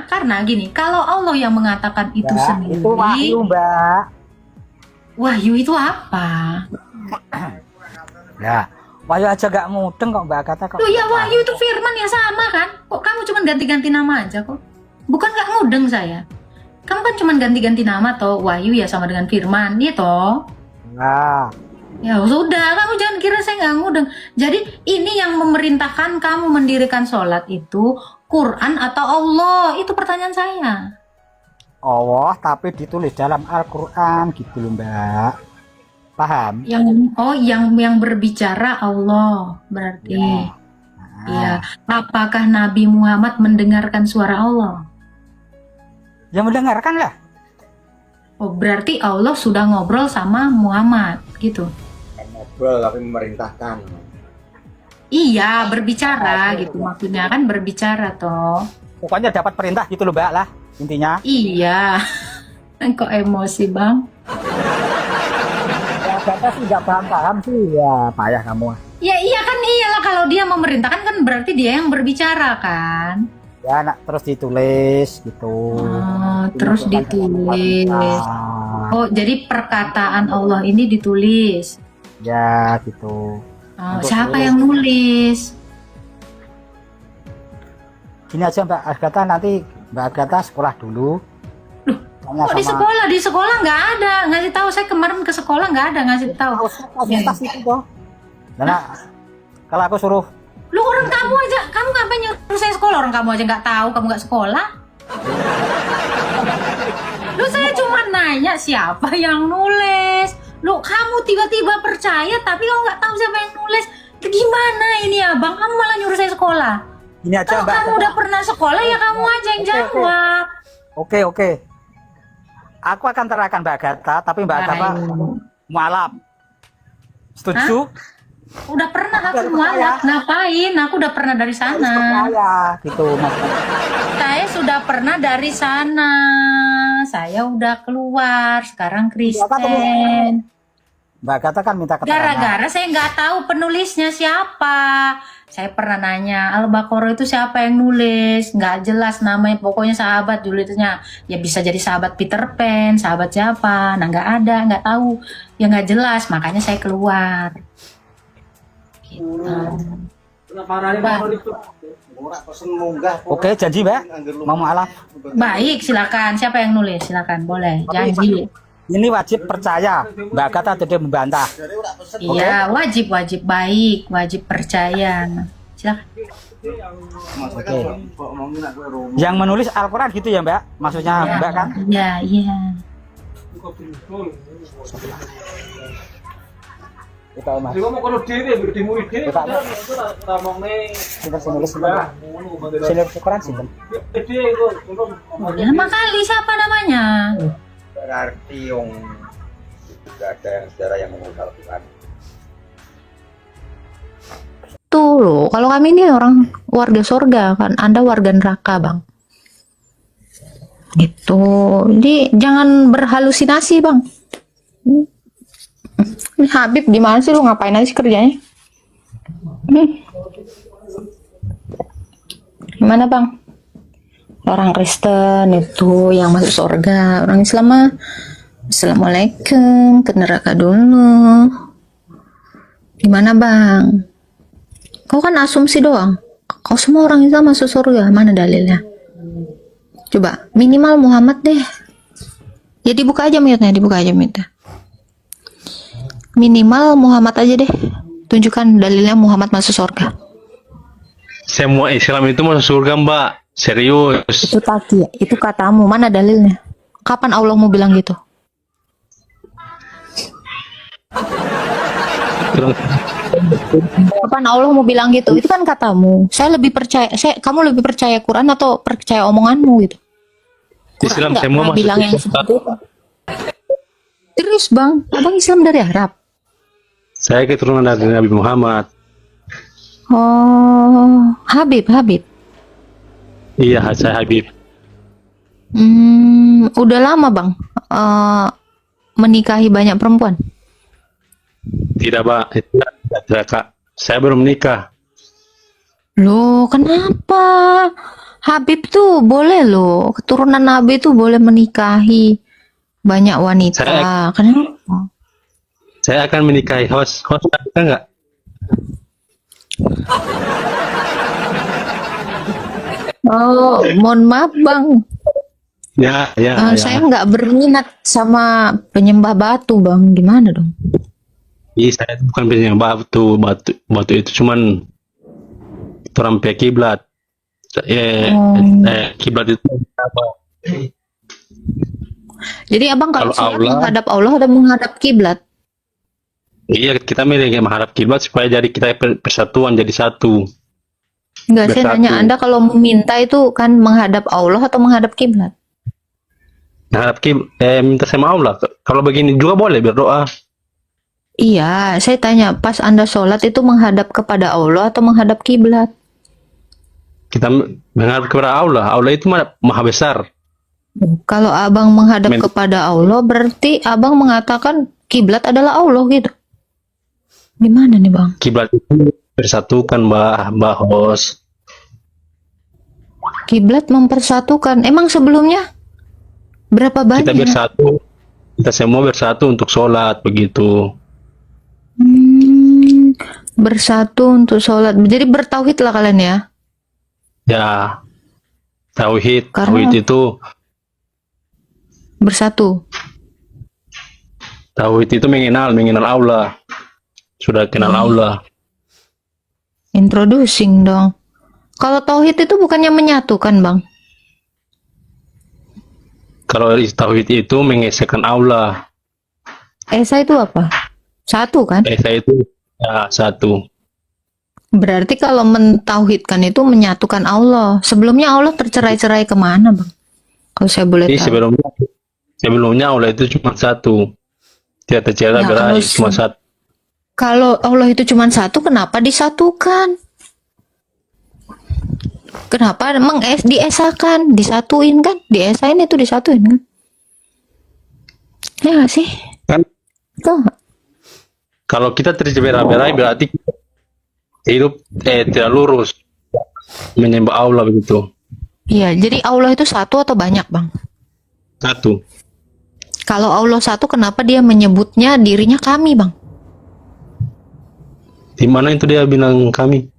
karena gini, kalau Allah yang mengatakan itu Ya, sendiri, itu wahyu Mbak. wahyu itu apa? Ya, wahyu aja gak mudeng kok Mbak Agatha kok. Loh ya wahyu itu firman yang sama kan? Kok kamu cuma ganti-ganti nama aja kok? Bukan gak ngudeng saya. Kamu kan cuma ganti-ganti nama toh, wahyu ya sama dengan firman, iya toh? Nah, Ya sudah, kamu jangan kira saya nggak ngudeng. Jadi ini yang memerintahkan kamu mendirikan sholat itu Quran atau Allah? Itu pertanyaan saya. Allah tapi ditulis dalam Al-Quran gitu loh Mbak. Paham? Yang berbicara Allah berarti. Ya. Iya. Apakah Nabi Muhammad mendengarkan suara Allah? Ya mendengarkan lah. Oh, berarti Allah sudah ngobrol sama Muhammad gitu. Ngobrol tapi memerintahkan. Iya, berbicara gitu maksudnya kan berbicara toh. Pokoknya dapat perintah gitu loh Mbak lah intinya. Iya. Kok emosi, Bang? Ya Agatha sih gak paham sih ya payah kamu. Ya iya kan iyalah kalau dia memerintahkan kan berarti dia yang berbicara kan. Ya nak terus ditulis gitu. Oh, terus ditulis. Perintah. Oh, jadi perkataan Allah ini ditulis. Ya gitu. Oh, siapa yang nulis? Gini aja Mbak Agatha, nanti Mbak Agatha sekolah dulu. Tanya Kok di sama sekolah? Di sekolah nggak ada. Ngasih tahu saya kemarin ke sekolah nggak ada ngasih tahu. tas itu toh. Nah, kalau aku suruh Lu orang kamu aja, kamu ngapain nyuruh saya sekolah? Orang kamu aja nggak tahu, kamu nggak sekolah. Lu saya cuma nanya siapa yang nulis. Lu kamu tiba-tiba percaya tapi kamu nggak tahu siapa yang nulis. Gimana ini abang? Kamu malah nyuruh saya sekolah. ini aja Kalau Mbak kamu Agatha. udah pernah sekolah ya kamu aja yang jawab. Oke. Aku akan terangkan Mbak Agatha, tapi Mbak Agatha mualaf. Setuju? Udah pernah aku Udah mualaf. Ngapain? Aku udah pernah dari sana. Percaya gitu maksudnya. Saya sudah pernah dari sana. saya udah keluar, sekarang Kristen. Mbak Agatha kan minta keterangan. Gara-gara saya nggak tahu penulisnya siapa. Saya pernah nanya, Al-Baqarah itu siapa yang nulis? Nggak jelas namanya, pokoknya sahabat tulisnya. Ya bisa jadi sahabat Peter Pan, sahabat siapa? Nah nggak ada, nggak tahu. Ya nggak jelas, makanya saya keluar. Gitu. Oke, janji Mbak. Mau mualaf. Baik, silakan. Siapa yang nulis? Silakan, boleh. Janji. Ini wajib percaya. Mbak Agatha tidak membantah. Iya, wajib baik, wajib percaya. Silakan. Oke. Yang menulis Al-Quran gitu ya Mbak? Maksudnya Ya, Mbak kan? Iya, iya. Kita Mas. Jadi ngomong kalau diri, berdimu ide, Kita itu ngomongnya Sinten sing nulis Mbak? Sing nulis Al-Quran sinten? ide itu. Lama kali siapa namanya? Berarti yang tidak ada yang sejarah yang mengungkap Tuhan. Tuh loh, kalau kami ini orang warga surga kan, Anda warga neraka bang. Gitu, jadi jangan berhalusinasi bang. Ini Habib gimana sih, lu ngapain aja sih kerjanya? Gimana bang? Orang Kristen itu yang masuk surga, orang Islam mah Assalamualaikum, ke neraka dulu. Gimana bang? Kau kan asumsi doang. Kau semua orang Islam masuk surga, mana dalilnya? Coba minimal Muhammad deh. Ya dibuka aja mute-nya, dibuka aja mute. Minimal Muhammad aja deh. Tunjukkan dalilnya Muhammad masuk surga. Semua Islam itu masuk surga, Mbak. Serius. Itu tadi, itu katamu. Mana dalilnya? Kapan Allah mau bilang gitu? Kapan Allah mau bilang gitu? Itu kan katamu. Saya lebih percaya. Kamu lebih percaya Quran atau percaya omonganmu gitu? Quran Islam nggak semua pernah masuk bilang yang surga. seperti itu. Terus bang, abang Islam dari Arab. Saya keturunan dari Nabi Muhammad. Oh, Habib. Iya, saya Habib. Udah lama bang menikahi banyak perempuan. Tidak, Pak. Tidak, Kak. Saya belum menikah. Loh, kenapa? Habib tuh boleh loh, keturunan Nabi tuh boleh menikahi banyak wanita. Kenapa? Saya akan menikahi host. Host ada nggak? Oh, mohon maaf bang. Ya. Saya nggak berminat sama penyembah batu bang. Gimana dong? Iya, saya bukan penyembah batu itu cuman orang pihak kiblat. Kiblat itu apa? Jadi abang kalau Kalau sholat Allah- menghadap Allah atau menghadap kiblat? Iya, kita menghadap kiblat supaya jadi kita persatuan jadi satu. Enggak, saya Bersatu. nanya Anda kalau meminta itu kan menghadap Allah atau menghadap kiblat? Menghadap minta sama Allah. Kalau begini juga boleh berdoa. Iya, saya tanya pas Anda sholat itu menghadap kepada Allah atau menghadap kiblat? Kita menghadap kepada Allah. Allah itu maha besar. Kalau abang menghadap Men- kepada Allah, berarti abang mengatakan kiblat adalah Allah gitu. Gimana nih bang? Kiblat itu persatukan, Mbak Hos. Kiblat mempersatukan. Emang sebelumnya berapa banyak? Kita bersatu. Kita semua bersatu untuk sholat begitu. Bersatu untuk sholat. Jadi bertauhid lah kalian ya. Ya, tauhid. Karena- Tauhid itu Bersatu. mengenal Allah. Sudah kenal Allah. Introducing dong. Kalau tauhid itu bukannya menyatukan bang? Kalau tauhid itu mengesahkan Allah. Esa itu apa? Satu kan? Saya itu ya satu. Berarti kalau mentauhidkan itu menyatukan Allah. Sebelumnya Allah tercerai-cerai kemana bang? Kalau saya boleh Jadi tahu. sebelumnya Allah itu cuma satu. Tidak tercela Ya, berai, kalau cuma satu. Kalau Allah itu cuma satu, kenapa disatukan? Kenapa diesakan? Disatuin kan? Diesain itu disatuin kan? Ya nggak sih? Kan Betul nggak? kalau kita tercerai-berai berarti hidup tidak lurus menyembah Allah begitu. Iya, jadi Allah itu satu atau banyak, Bang? Satu. Kalau Allah satu, kenapa dia menyebutnya dirinya kami, Bang? Di mana itu dia bilang kami?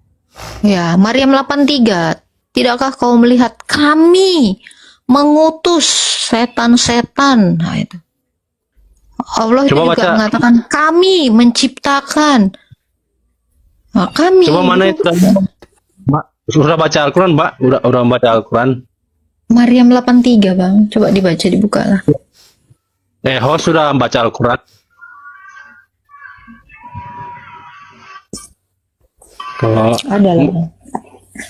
Ya, Maryam 83. Tidakkah kau melihat kami mengutus setan-setan? Nah, itu. Allah itu Coba juga baca. mengatakan kami menciptakan. Nah, kami. Coba mana itu? Mbak, sudah baca Al-Quran, Mbak? Udah baca Al-Quran? Maryam 83, Bang. Coba dibuka lah. Host sudah baca Al-Quran? Kalau Ada lah. Bang.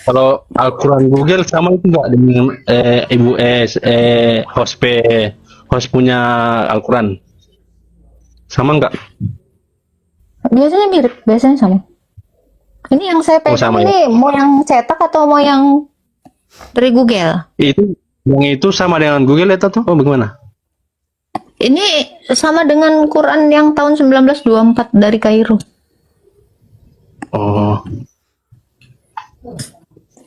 kalau Al-Quran Google sama itu enggak dengan Ibu host punya Al-Quran? Sama enggak? Biasanya mirip, biasanya sama. Ini yang saya pegang sama ya? ini mau yang cetak atau mau yang dari Google? Yang itu sama dengan Google itu tuh? Oh, bagaimana? Ini sama dengan Quran yang tahun 1924 dari Kairo. Oh.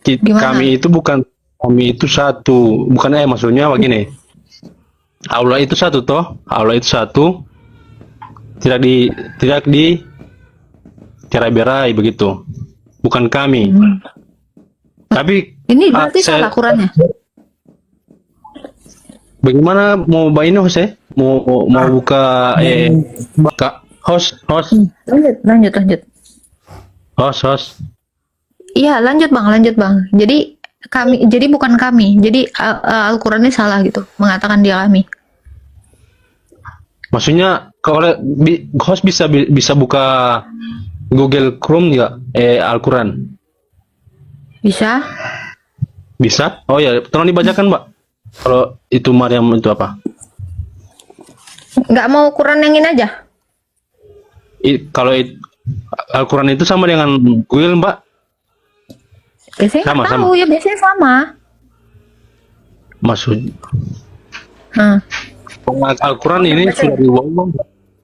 Gimana? Kami itu satu. Bukan maksudnya begini. Allah itu satu toh. Allah itu satu. Tidak di cerai-berai begitu. Bukan kami. Tapi Ini berarti salah Qurannya. bagaimana mau ini host Mau buka buka host. Lanjut. Host. Iya, lanjut Bang. Jadi bukan kami. Jadi Al-Qur'an ini salah gitu, mengatakan dia kami. Maksudnya kalau host bisa buka Google Chrome nggak Al-Quran? Bisa? Bisa? Oh ya, tolong dibacakan, Mbak. Kalau itu Maryam itu apa? Nggak mau Quran yang ini aja? Kalau Al-Quran itu sama dengan Google, Mbak? Biasanya Sama, nggak tahu ya, biasanya sama. Maksud Hmm. Al-Quran ini sudah diubah,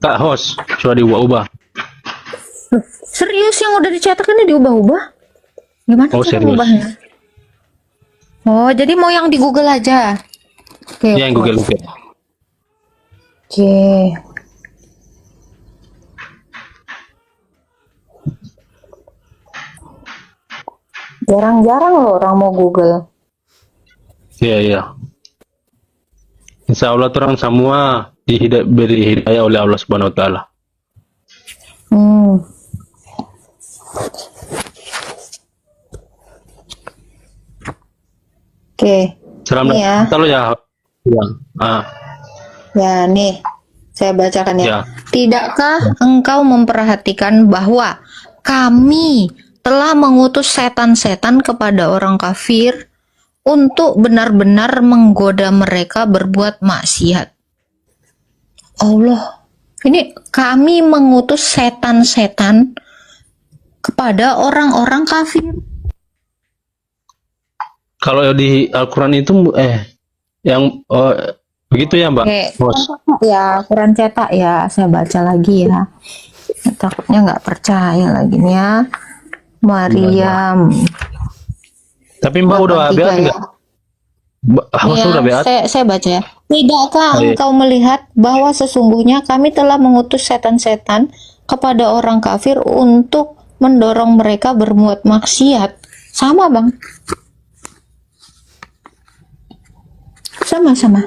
Kak host, sudah diubah. Serius yang udah dicetak ini diubah-ubah? Gimana Oh, cara serius. ngubahnya? Oh, jadi mau yang di Google aja? Oke. Ya, yang Google. Oke. Jarang-jarang loh orang mau Google. Iya. Insya Allah orang semua beri hidayah oleh Allah Subhanahu Wa Taala. Oke. Salam Ini ya. Tahu ya. Ya. Ya, nih. Saya bacakan ya. Ya. Tidakkah engkau memperhatikan bahwa kami telah mengutus setan-setan kepada orang kafir untuk benar-benar menggoda mereka berbuat maksiat. Allah. Ini kami mengutus setan-setan kepada orang-orang kafir. Kalau di Al-Quran itu yang begitu ya, Mbak? Oke, Host. ya Quran cetak ya, saya baca lagi ya. Takutnya nggak percaya lagi nih ya. Maryam. Tapi Mbak udah 83 BA ya. enggak? Host Ya, udah BA? saya baca ya. Tidakkah Oh, iya. engkau melihat bahwa sesungguhnya kami telah mengutus setan-setan kepada orang kafir untuk mendorong mereka berbuat maksiat? Sama, Bang. Sama-sama.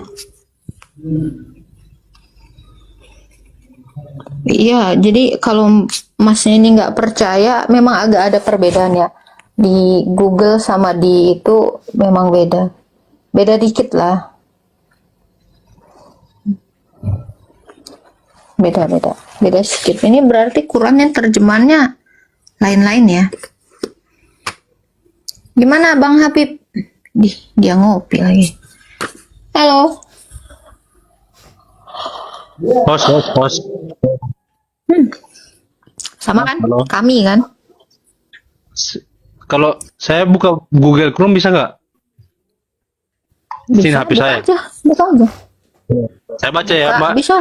Iya, jadi kalau masnya ini nggak percaya, memang agak ada perbedaan ya. Di Google sama di itu memang beda. Beda dikit lah. Beda sedikit. Ini berarti Quran yang terjemahannya lain-lain ya. Gimana Bang Habib? Dia ngopi lagi. Halo. Host. Sama kan? Halo. Kami kan? Kalau saya buka Google Chrome bisa nggak? Sini HP buka saya. aja, buka aja. Saya baca ya, Mbak. Bisa.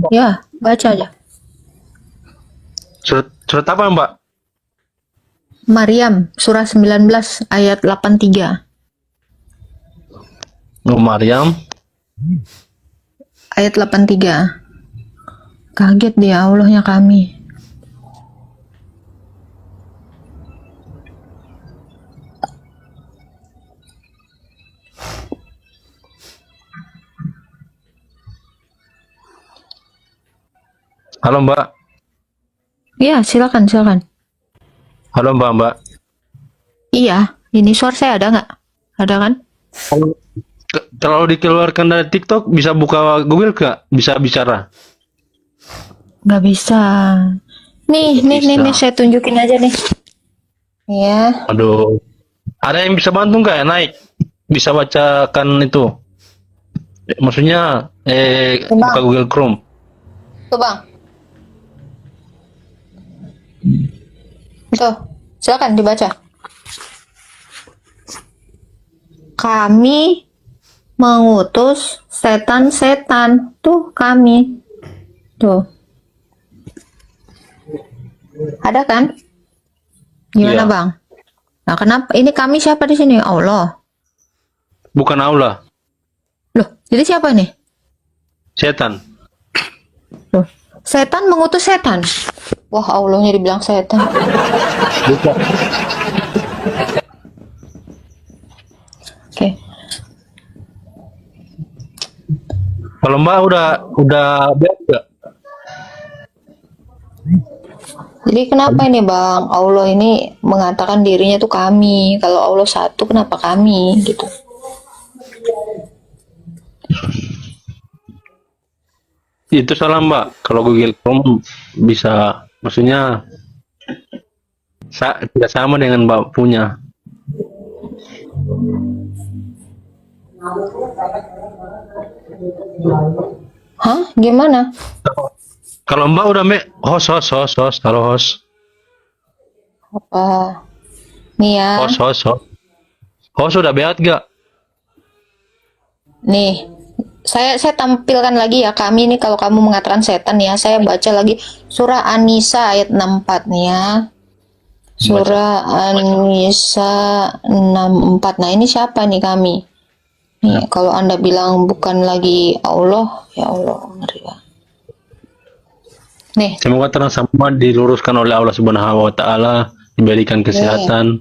Ya, baca aja. Surat apa, Mbak? Maryam surah 19 ayat 83. Maryam. Ayat 83. Kaget dia, Allahnya kami. Halo, Mbak. Iya, silakan. Halo, Mbak. Iya, ini suara saya ada nggak? Ada kan? Kalau dikeluarkan dari TikTok bisa buka Google nggak? Bisa bicara? Nggak bisa. Nih, saya tunjukin aja nih. Ya, Aduh. Ada yang bisa bantu nggak ya naik? Bisa bacakan itu. Maksudnya buka Google Chrome. tuh bang. Tuh, silakan dibaca. Kami mengutus setan-setan. Tuh kami. Tuh. Ada kan? Gimana Iya. bang? Nah kenapa? Ini kami siapa di sini? Allah. Bukan Allah, Loh, jadi siapa nih? setan. Loh, setan mengutus setan. Wah, Allahnya dibilang setan. Oke. Kalau Mbak udah beres nggak? Jadi kenapa ini bang? Allah ini mengatakan dirinya tuh kami. Kalau Allah satu, kenapa kami? Gitu. Itu salah Mbak. Kalau Google Chrome bisa, maksudnya tidak sama dengan Mbak punya. Hah? Gimana? Kalau Mbak udah host, halo host, Apa? Nih ya. host udah beat gak? Nih. Saya tampilkan lagi ya kami ini kalau kamu mengatakan setan ya. Saya baca lagi surah An-Nisa ayat 64 nih ya. Surah An-Nisa 64. Nah, ini siapa nih kami? Nih, kalau Anda bilang bukan lagi Allah, ya Allah, ngeri ya. Nih, Semoga terang semua diluruskan oleh Allah Subhanahu wa taala, diberikan kesehatan.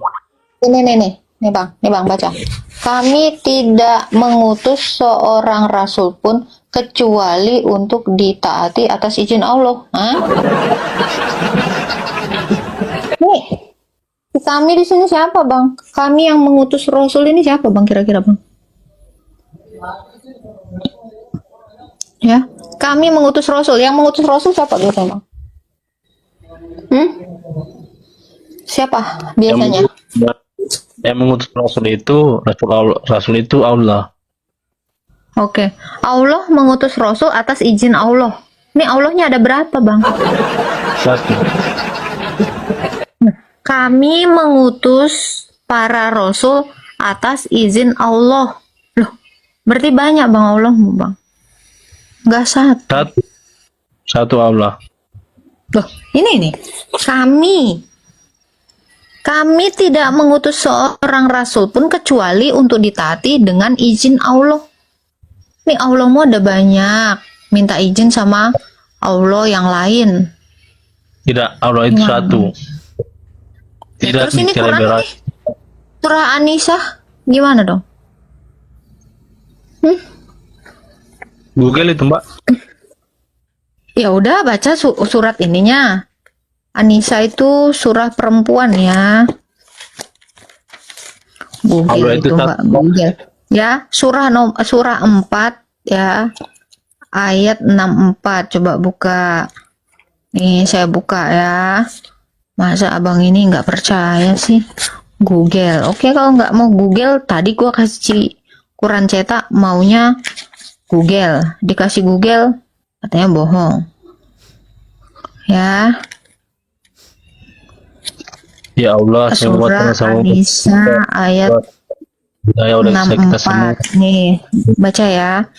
Nih bang, baca. Kami tidak mengutus seorang rasul pun kecuali untuk ditaati atas izin Allah. Hah? Nih, kami di sini siapa bang? Kami yang mengutus rasul ini siapa bang kira-kira bang? Ya, kami mengutus rasul. Yang mengutus rasul siapa biasanya bang? Siapa biasanya? Yang mengutus Rasul itu Rasul itu Allah. Oke, Allah mengutus Rasul atas izin Allah. Ini Allahnya ada berapa, Bang? Satu. Kami mengutus para Rasul atas izin Allah. Loh, berarti banyak, Bang, Allahmu, Bang. Enggak satu. Satu Allah. Loh, ini nih. Kami tidak mengutus seorang Rasul pun kecuali untuk ditaati dengan izin Allah. Nih Allahmu ada banyak, minta izin sama Allah yang lain. Tidak, Allah itu satu. Tidak Terus ini Quran berat. nih, surah An-Nisa, gimana dong? Google itu Mbak. Ya udah baca surat ininya. An-Nisa itu surah perempuan ya. Allah Google itu itu Mbak, Google. Ya, surah 4 ya. Ayat 64 coba buka. Nih saya buka ya. Masa abang ini nggak percaya sih? Google. Oke, kalau nggak mau Google, tadi gua kasih Quran cetak, maunya Google. Dikasih Google, katanya bohong. Ya. Ya Allah, Surah An-Nisa ayat 64. Nih, baca ya.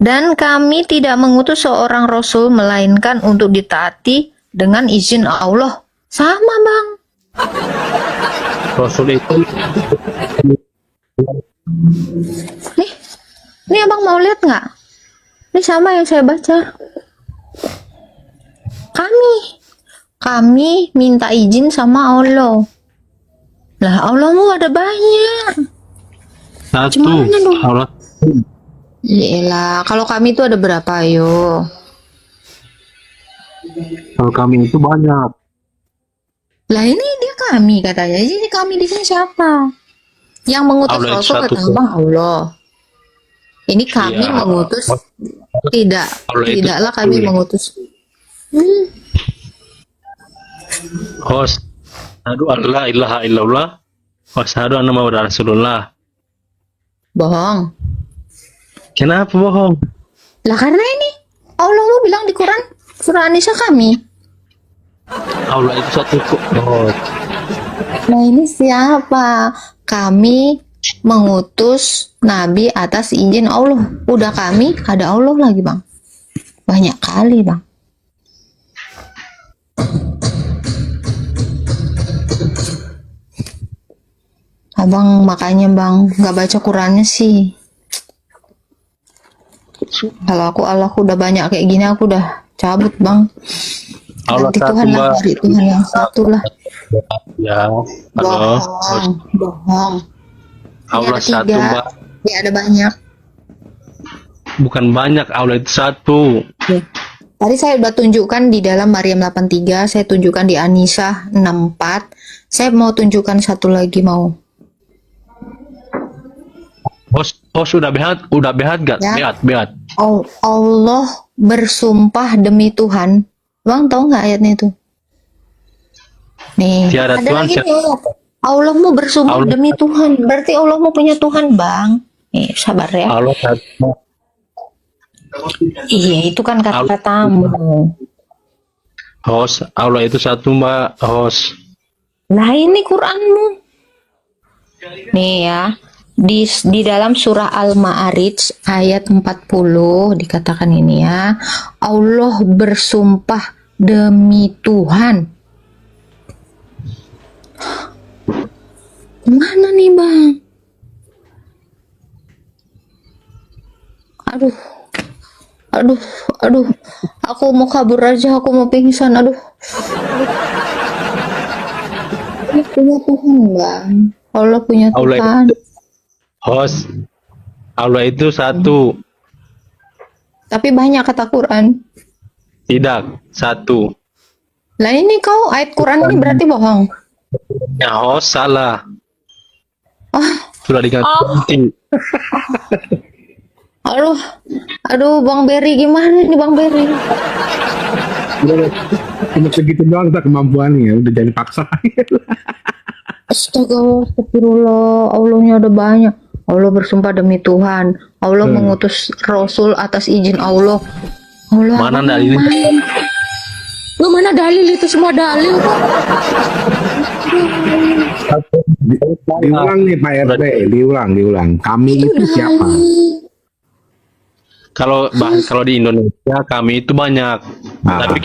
Dan kami tidak mengutus seorang rasul melainkan untuk ditaati dengan izin Allah. Sama, Bang. Rasul itu Nih Abang mau lihat nggak? Ini sama yang saya baca. Kami minta izin sama Allah. Lah Allahmu ada banyak. satu. Gimana dong? Allah Yelah, kalau kami itu ada berapa, yo? kalau kami itu banyak. Lah ini dia kami katanya. Jadi kami di sini siapa? Yang mengutus Allah itu Rasul satu. kata Bang Allah. Ini kami Iya. mengutus. Tidak, Allah itu tidaklah satu, kami ya. mengutus. Host. Aduh Allah ilaha illallah. Wasyhadu anna Muhammadar Rasulullah. Bohong. Kenapa bohong? Lah karena ini Allah mau bilang di Quran surah An-Nisa kami. Allah itu satu kok. Oh, Nah ini siapa? Kami mengutus Nabi atas izin Allah. Udah kami, ada Allah lagi Bang. Banyak kali Bang. Abang makanya Bang nggak baca Qurannya sih. Kalau aku udah banyak kayak gini aku udah cabut Bang. Allah Ganti satu, Tuhan lah, Mbak. cari Tuhan yang satu lah. Ya. Halo. Host. Bohong. Ini Allah ada tiga. satu, Mbak. Ya ada banyak. Bukan banyak, Allah itu satu. Ya. Tadi saya udah tunjukkan di dalam Maryam 83, saya tunjukkan di An-Nisa 64. Saya mau tunjukkan satu lagi mau. Host udah behat gak? Ya. Behat. Allah bersumpah demi Tuhan. Bang tahu nggak ayatnya itu? Nih, Tiada ada Tuhan, lagi nih Allah. Allah mau bersumpah Allah- demi Tuhan. Berarti Allah mau punya Tuhan, Bang. Nih, sabar ya. Allah satu. Iya, itu kan kata-katamu. Host, Allah itu satu, Mbak. Host. Nah, ini Quranmu. Nih ya. Di dalam surah Al-Ma'arij ayat 40 dikatakan ini ya. Allah bersumpah demi Tuhan. Mana nih, Bang? Aduh. Aku mau kabur aja, aku mau pingsan. Aduh. Allah punya Tuhan, Bang. Allah punya Allah Tuhan. Host, Allah itu satu. Tapi banyak kata Quran. Tidak, satu. Lah ini kau ayat Quran ini berarti bohong. Ya, host salah. Sudah diganti. Aduh, Bang Berry gimana nih Bang Berry? Cuma segitu doang tak kemampuannya, udah jangan paksa. Astagfirullah, Allahnya ada banyak. Allah bersumpah demi Tuhan. Allah mengutus Rasul atas izin Allah. Allah Mana dalilnya? Lu mana dalil itu semua dalil kok. Diulang nih Pak RT, diulang. Kami itu siapa? Kalau di Indonesia kami itu banyak. Tapi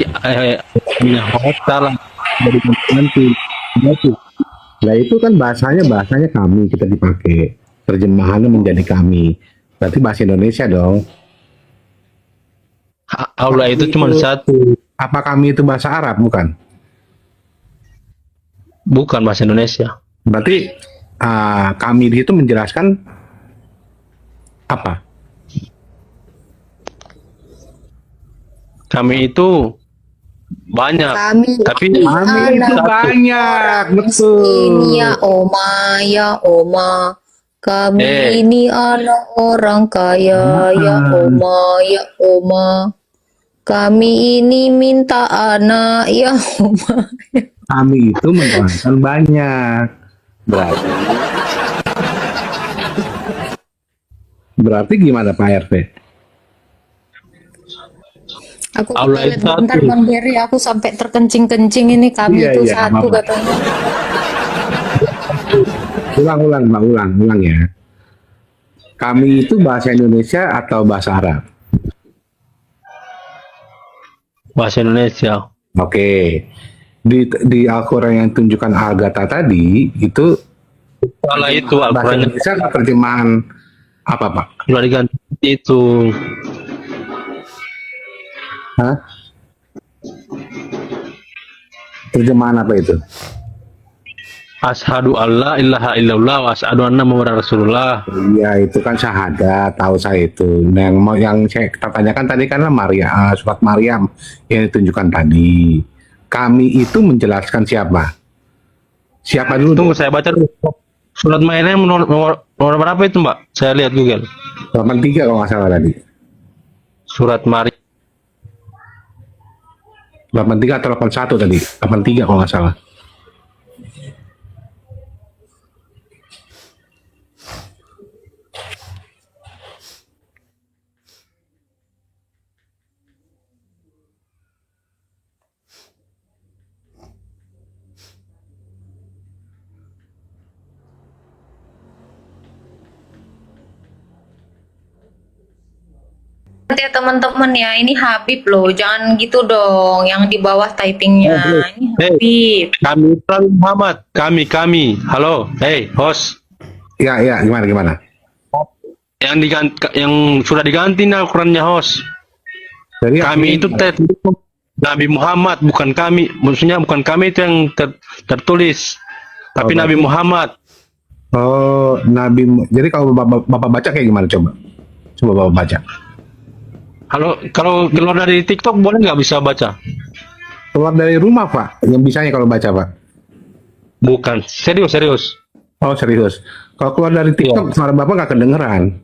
punya host salah. Dari nanti. Nah itu kan bahasanya kami kita dipakai. Terjemahannya menjadi kami. Berarti bahasa Indonesia dong. Allah itu cuma satu. Apa kami itu bahasa Arab bukan? Bukan bahasa Indonesia. Berarti kami di situ menjelaskan apa? Kami itu banyak. Tapi Kami itu banyak, betul. Ini ya Oma. Kami ini anak orang kaya ya Oma. Kami ini minta anak ya Oma. Kami itu menerangkan banyak. Berarti gimana Pak RT? Aku Allah lihat itu bentar satu. Bang Berry, aku sampai terkencing-kencing ini kami Iya, itu iya, satu apa-apa. katanya. Ulang Mbak, ulang ya. Kami itu bahasa Indonesia atau bahasa Arab? Bahasa Indonesia. Oke. Di Al-Quran yang tunjukkan Agatha tadi itu Kalau itu bahasa Al-Qurannya Indonesia atau terjemahan apa Pak? sudah diganti itu. Hah? Terjemahan apa itu? Asyhadu alla ilaha illallah wa asyhadu anna muhammadar rasulullah. Iya itu kan syahadat, tahu saya itu. Nah, yang saya tanyakan tadi kan Maria, surat Maryam yang ditunjukkan tadi. Kami itu menjelaskan siapa? Siapa dulu? Tunggu saya baca dulu. Surat Maryam nomor berapa itu Mbak? Saya lihat Google. 83 kalau nggak salah tadi. Surat Maryam 83 atau 81 tadi. 83 kalau nggak salah. Ya teman-teman ya, ini Habib loh, jangan gitu dong. Yang di bawah typingnya, ini Habib. Kami Islam Muhammad. Kami. Halo, host. Iya, gimana? Yang sudah diganti Al-Qurannya host. Jadi Kami itu Nabi Muhammad, bukan kami. Maksudnya bukan kami itu yang tertulis, tapi Nabi Muhammad. Oh, jadi kalau Bapak baca kayak gimana coba? Coba Bapak baca. Kalau keluar dari TikTok boleh nggak bisa baca? Keluar dari rumah, Pak. Yang bisanya kalau baca, Pak. Bukan, serius. Oh, serius. Kalau keluar dari TikTok, suara Bapak nggak kedengeran.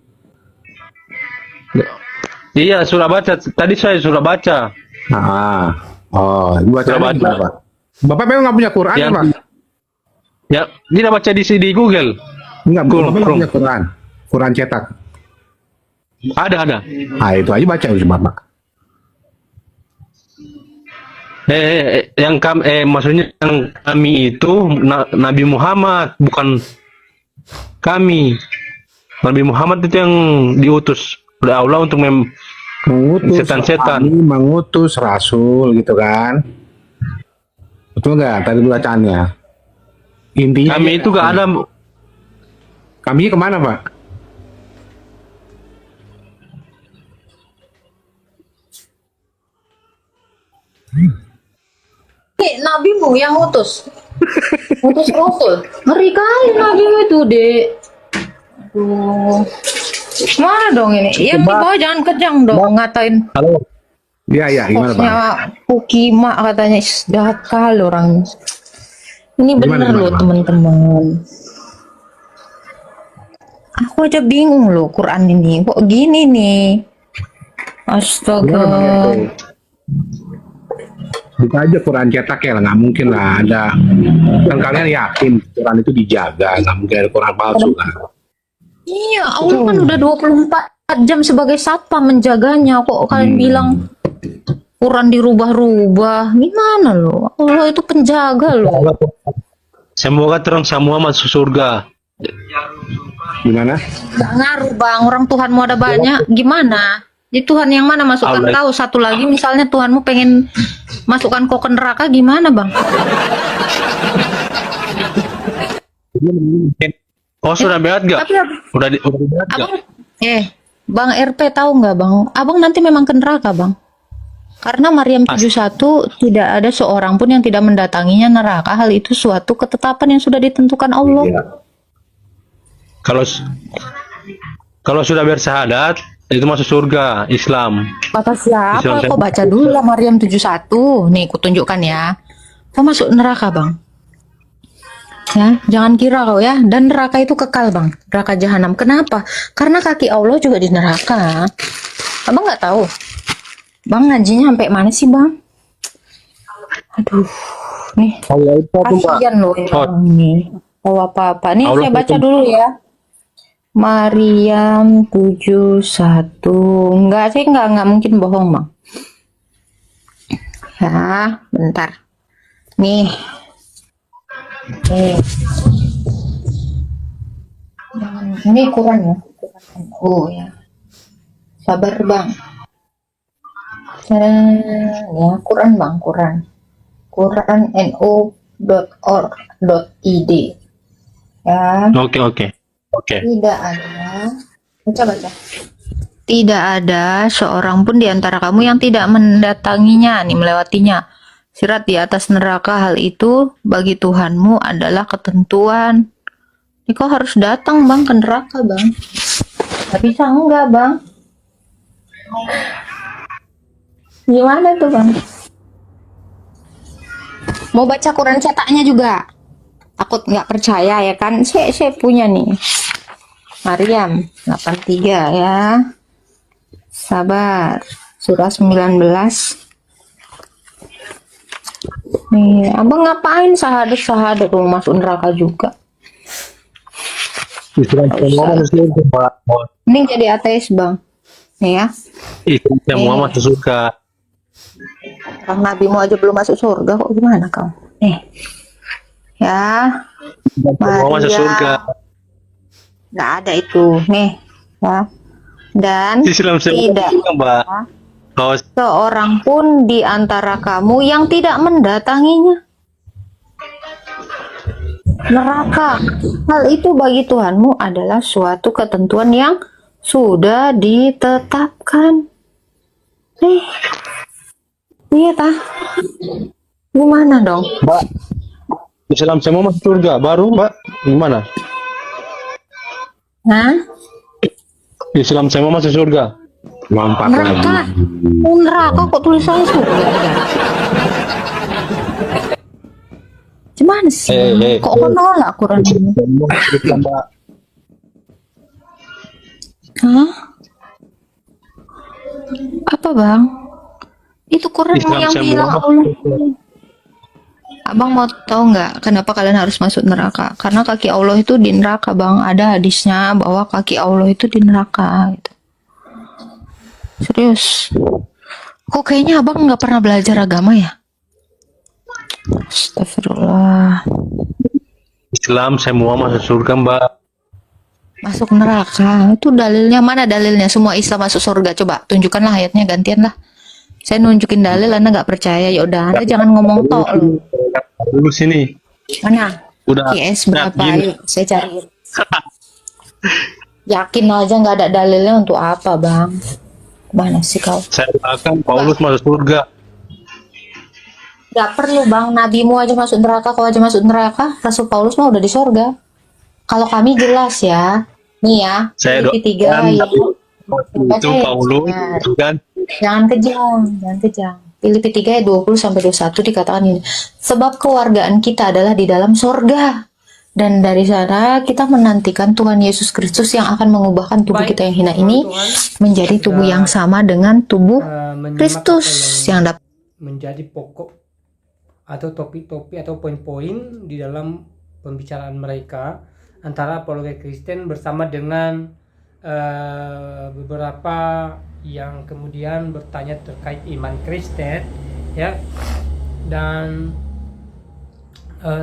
Iya, sudah baca. Tadi saya sudah baca. Baca baca. Pak. Bapak memang nggak punya Quran, Yang, Pak? ya, tidak baca di Google. Enggak, Bapak nggak Chrome. punya Quran. Quran cetak. Ada. Itu aja baca harus Bapak. Maksudnya yang kami itu Nabi Muhammad, bukan kami. Nabi Muhammad itu yang diutus oleh Allah untuk Mengutus setan-setan. kami mengutus rasul gitu kan. Betul nggak tadi bacaannya? Intinya Kami itu gak ada. Kami kemana, Pak? Nabimu yang utus rasul, ngeri kali nabimu itu dek. Aduh, mana dong ini? Yang di bawah jangan kejang dong ngatain. Halo. Iya, gimana, Pak? Hostnya Pukima katanya jahat kali orang. Ini bener loh Pak? teman-teman. Aku aja bingung loh Quran ini kok gini nih. Astaga. Buka aja Quran cetak ya, nggak mungkin lah ada. Kan kalian yakin Quran itu dijaga, nggak mungkin ada Quran palsu kan? Iya, Allah kan udah 24 jam sebagai satpam menjaganya. Kok kalian bilang Quran dirubah-rubah? Gimana loh? Allah itu penjaga loh. Semoga terang semua masuk surga. Gimana? Gak ngaruh bang, orang Tuhanmu ada banyak. Gimana? Di Tuhan yang mana masukkan Allah. kau? Satu lagi misalnya Tuhanmu pengen masukkan kau ke neraka, gimana bang? Oh sudah beat gak? Tapi Udah beat gak? abang, Bang RP tahu nggak bang? Abang nanti memang ke neraka bang. Karena Maryam 71 tidak ada seorang pun yang tidak mendatanginya neraka. Hal itu suatu ketetapan yang sudah ditentukan Allah. Iya. Kalau sudah bersahadat itu masuk surga Islam. Kata siapa? Islam. Kau baca dulu lah Maryam 71. Nih, ku tunjukkan ya. Kau masuk neraka, Bang. Ya, jangan kira kau ya. Dan neraka itu kekal, Bang. Neraka jahanam. Kenapa? Karena kaki Allah juga di neraka. Abang nggak tahu. Bang ngajinya sampai mana sih, Bang? Aduh. Nih. Kasihan loh ini. Tahu apa-apa. Nih saya baca dulu ya. Maryam 71. Enggak sih, enggak mungkin bohong, Bang. Ya, bentar. Nih. Ini Quran ya. Oh ya. Sabar, Bang. Ya, Quran bang, qurannu.org.id ya. Oke. Tidak ada, baca. Tidak ada seorang pun di antara kamu yang tidak mendatanginya, nih melewatinya. Sirat di atas neraka, hal itu bagi Tuhanmu adalah ketentuan. Ini kok harus datang bang ke neraka bang? Gak bisa enggak bang? Gimana tuh bang? Mau baca Quran cetaknya juga? Takut nggak percaya ya kan? Saya punya nih. Maryam 83 ya. Sabar. Surah 19. Nih, abang ngapain sahadat mau masuk neraka juga? Islam semua masuk surga, Mbak. Mending jadi ateis bang. Nih ya. Islam semua masuk surga. Orang nabimu aja belum masuk surga kok gimana kau? Nih. Ya. Semua masuk surga. Nggak ada itu. Nih. Ya. Dan Islam semua tidak masuk surga, Mbak. Kalau seorang pun di antara kamu yang tidak mendatanginya neraka. Hal itu bagi Tuhanmu adalah suatu ketentuan yang sudah ditetapkan. Iya tah? Gimana dong? Mbak, Islam semua masuk surga. Baru, Mbak, gimana? Hah? Islam semua masuk surga. Lompat Neraka? lagi. Neraka kok tulisannya surga? Gimana sih? Kok kau nolak Quran ini? Hah? Apa bang? Itu Quran Islam yang semua bilang masuk Allah. surga. Abang mau tahu nggak kenapa kalian harus masuk neraka? Karena kaki Allah itu di neraka bang. Ada hadisnya bahwa kaki Allah itu di neraka. Gitu. Serius? Kok kayaknya abang nggak pernah belajar agama ya? Astagfirullah. Islam semua masuk surga, Mbak. Masuk neraka. Itu dalilnya mana dalilnya? Semua Islam masuk surga. Coba tunjukkanlah ayatnya gantian lah. Saya nunjukin dalil, Anda nggak percaya. Ya udah, Anda jangan ngomong tok lu. Dulu sini. Mana? Udah. IS berapa? yakin. Ayo, saya cariin. Yakin aja nggak ada dalilnya untuk apa, Bang? Mana sih kau? Saya akan Paulus masuk surga. Gak perlu bang, nabimu aja masuk neraka, kau aja masuk neraka, Rasul Paulus mah udah di sorga. Kalau kami jelas ya, nih ya, Saya Filipi 3 doakan ya. itu Paulus, kan? Jangan kejam. Filipi 3 ayat 20-21 dikatakan ini. Sebab kewargaan kita adalah di dalam sorga. Dan dari sana kita menantikan Tuhan Yesus Kristus yang akan mengubahkan tubuh Baik, kita yang hina ini Tuhan, menjadi tubuh sudah, yang sama dengan tubuh menyimak Kristus apa yang dapat menjadi pokok atau topik-topik atau poin-poin di dalam pembicaraan mereka antara apologet Kristen bersama dengan beberapa yang kemudian bertanya terkait iman Kristen ya. Dan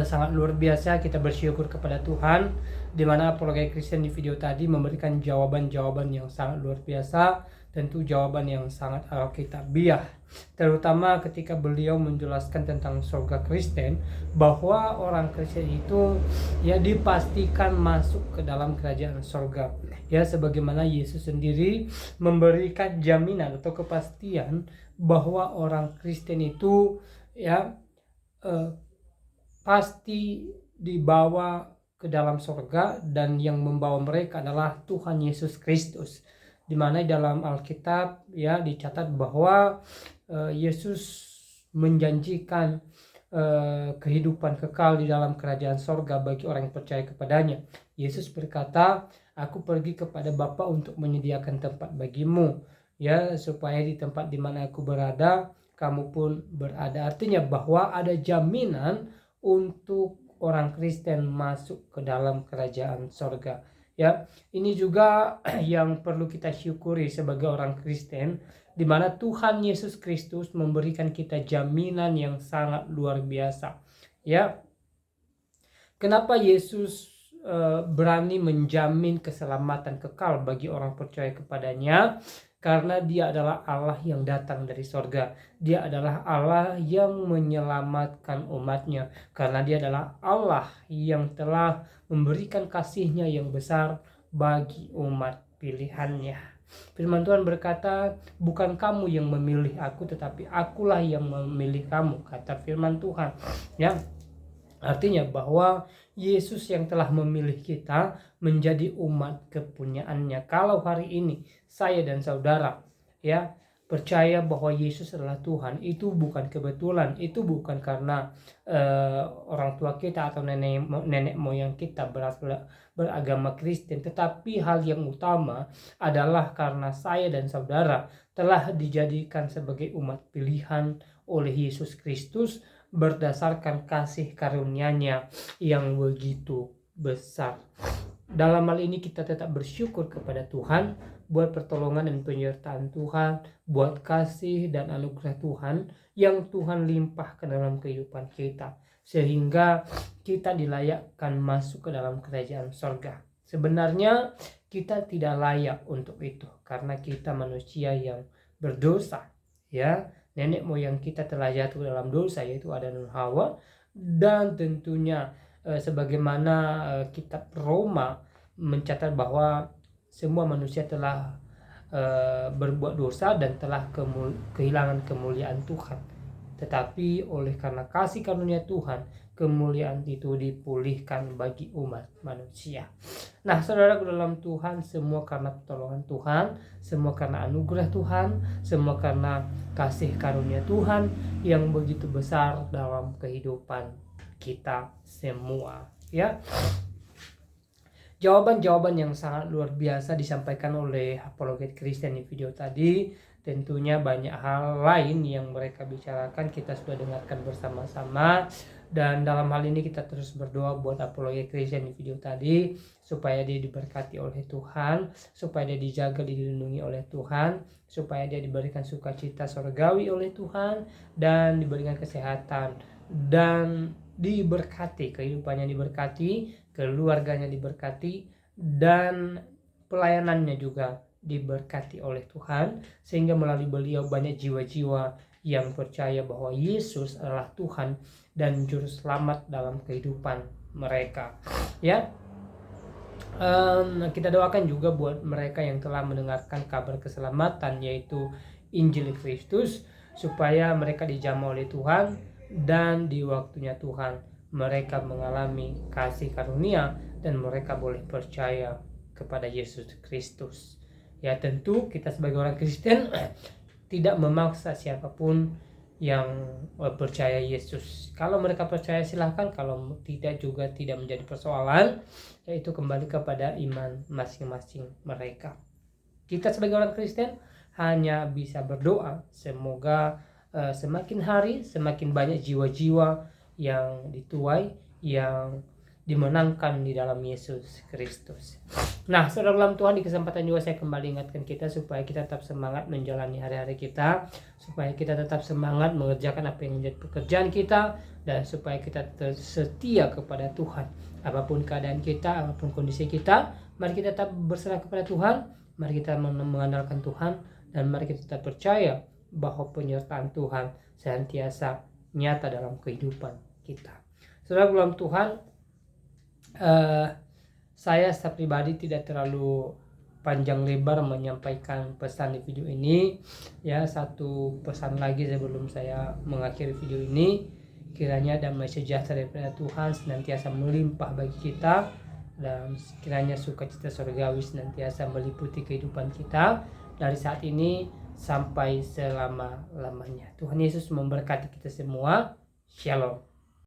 sangat luar biasa kita bersyukur kepada Tuhan di mana apologet Kristen di video tadi memberikan jawaban-jawaban yang sangat luar biasa, tentu jawaban yang sangat alkitabiah, terutama ketika beliau menjelaskan tentang surga Kristen, bahwa orang Kristen itu ya dipastikan masuk ke dalam kerajaan surga ya, sebagaimana Yesus sendiri memberikan jaminan atau kepastian bahwa orang Kristen itu ya pasti dibawa ke dalam surga, dan yang membawa mereka adalah Tuhan Yesus Kristus, di mana dalam Alkitab ya dicatat bahwa Yesus menjanjikan kehidupan kekal di dalam kerajaan surga bagi orang yang percaya kepadanya. Yesus berkata, aku pergi kepada Bapa untuk menyediakan tempat bagimu ya, supaya di tempat di mana aku berada kamu pun berada. Artinya bahwa ada jaminan untuk orang Kristen masuk ke dalam kerajaan surga ya. Ini juga yang perlu kita syukuri sebagai orang Kristen, di mana Tuhan Yesus Kristus memberikan kita jaminan yang sangat luar biasa ya. Kenapa Yesus berani menjamin keselamatan kekal bagi orang percaya kepadanya? karena dia adalah Allah yang datang dari sorga. Dia adalah Allah yang menyelamatkan umatnya, karena dia adalah Allah yang telah memberikan kasihnya yang besar bagi umat pilihannya. Firman Tuhan berkata, bukan kamu yang memilih aku, tetapi akulah yang memilih kamu, kata firman Tuhan. Ya, artinya bahwa Yesus yang telah memilih kita menjadi umat kepunyaannya. Kalau hari ini saya dan saudara ya percaya bahwa Yesus adalah Tuhan, itu bukan kebetulan, itu bukan karena orang tua kita atau nenek moyang kita beragama Kristen, tetapi hal yang utama adalah karena saya dan saudara telah dijadikan sebagai umat pilihan oleh Yesus Kristus berdasarkan kasih karunia-Nya yang begitu besar. Dalam hal ini kita tetap bersyukur kepada Tuhan buat pertolongan dan penyertaan Tuhan, buat kasih dan anugerah Tuhan yang Tuhan limpahkan dalam kehidupan kita, sehingga kita dilayakkan masuk ke dalam kerajaan sorga. Sebenarnya kita tidak layak untuk itu karena kita manusia yang berdosa, ya. Nenek moyang kita telah jatuh dalam dosa, yaitu Adam dan Hawa, dan tentunya sebagaimana kitab Roma mencatat bahwa semua manusia telah berbuat dosa dan telah kehilangan kemuliaan Tuhan. Tetapi oleh karena kasih karunia Tuhan, kemuliaan itu dipulihkan bagi umat manusia. Nah, saudara dalam Tuhan, semua karena pertolongan Tuhan, semua karena anugerah Tuhan, semua karena kasih karunia Tuhan yang begitu besar dalam kehidupan kita semua, ya. Jawaban-jawaban yang sangat luar biasa disampaikan oleh apologet Kristen di video tadi. Tentunya banyak hal lain yang mereka bicarakan, kita sudah dengarkan bersama-sama. Dan dalam hal ini kita terus berdoa buat apologet Kristen di video tadi, supaya dia diberkati oleh Tuhan, supaya dia dijaga, dilindungi oleh Tuhan, supaya dia diberikan sukacita surgawi oleh Tuhan, dan diberikan kesehatan, dan diberkati, kehidupannya diberkati, keluarganya diberkati, dan pelayanannya juga diberkati oleh Tuhan, sehingga melalui beliau banyak jiwa-jiwa yang percaya bahwa Yesus adalah Tuhan dan juru selamat dalam kehidupan mereka, ya. Kita doakan juga buat mereka yang telah mendengarkan kabar keselamatan, yaitu Injil Kristus, supaya mereka dijamah oleh Tuhan, dan di waktunya Tuhan mereka mengalami kasih karunia dan mereka boleh percaya kepada Yesus Kristus. Ya, tentu kita sebagai orang Kristen tidak memaksa siapapun yang percaya Yesus. Kalau mereka percaya silahkan, kalau tidak juga tidak menjadi persoalan, yaitu kembali kepada iman masing-masing mereka. Kita sebagai orang Kristen hanya bisa berdoa semoga semakin hari semakin banyak jiwa-jiwa yang dituai, yang dimenangkan di dalam Yesus Kristus. Nah, saudara dalam Tuhan, di kesempatan juga saya kembali ingatkan kita supaya kita tetap semangat menjalani hari-hari kita, supaya kita tetap semangat mengerjakan apa yang menjadi pekerjaan kita, dan supaya kita setia kepada Tuhan. Apapun keadaan kita, apapun kondisi kita, mari kita tetap berserah kepada Tuhan, mari kita mengandalkan Tuhan, dan mari kita tetap percaya bahwa penyertaan Tuhan senantiasa nyata dalam kehidupan kita. Saudara dalam Tuhan, saya secara pribadi tidak terlalu panjang lebar menyampaikan pesan di video ini, ya. Satu pesan lagi sebelum saya mengakhiri video ini, kiranya damai sejahtera daripada Tuhan senantiasa melimpah bagi kita, dan kiranya sukacita surgawi senantiasa meliputi kehidupan kita dari saat ini sampai selama-lamanya. Tuhan Yesus memberkati kita semua. Shalom.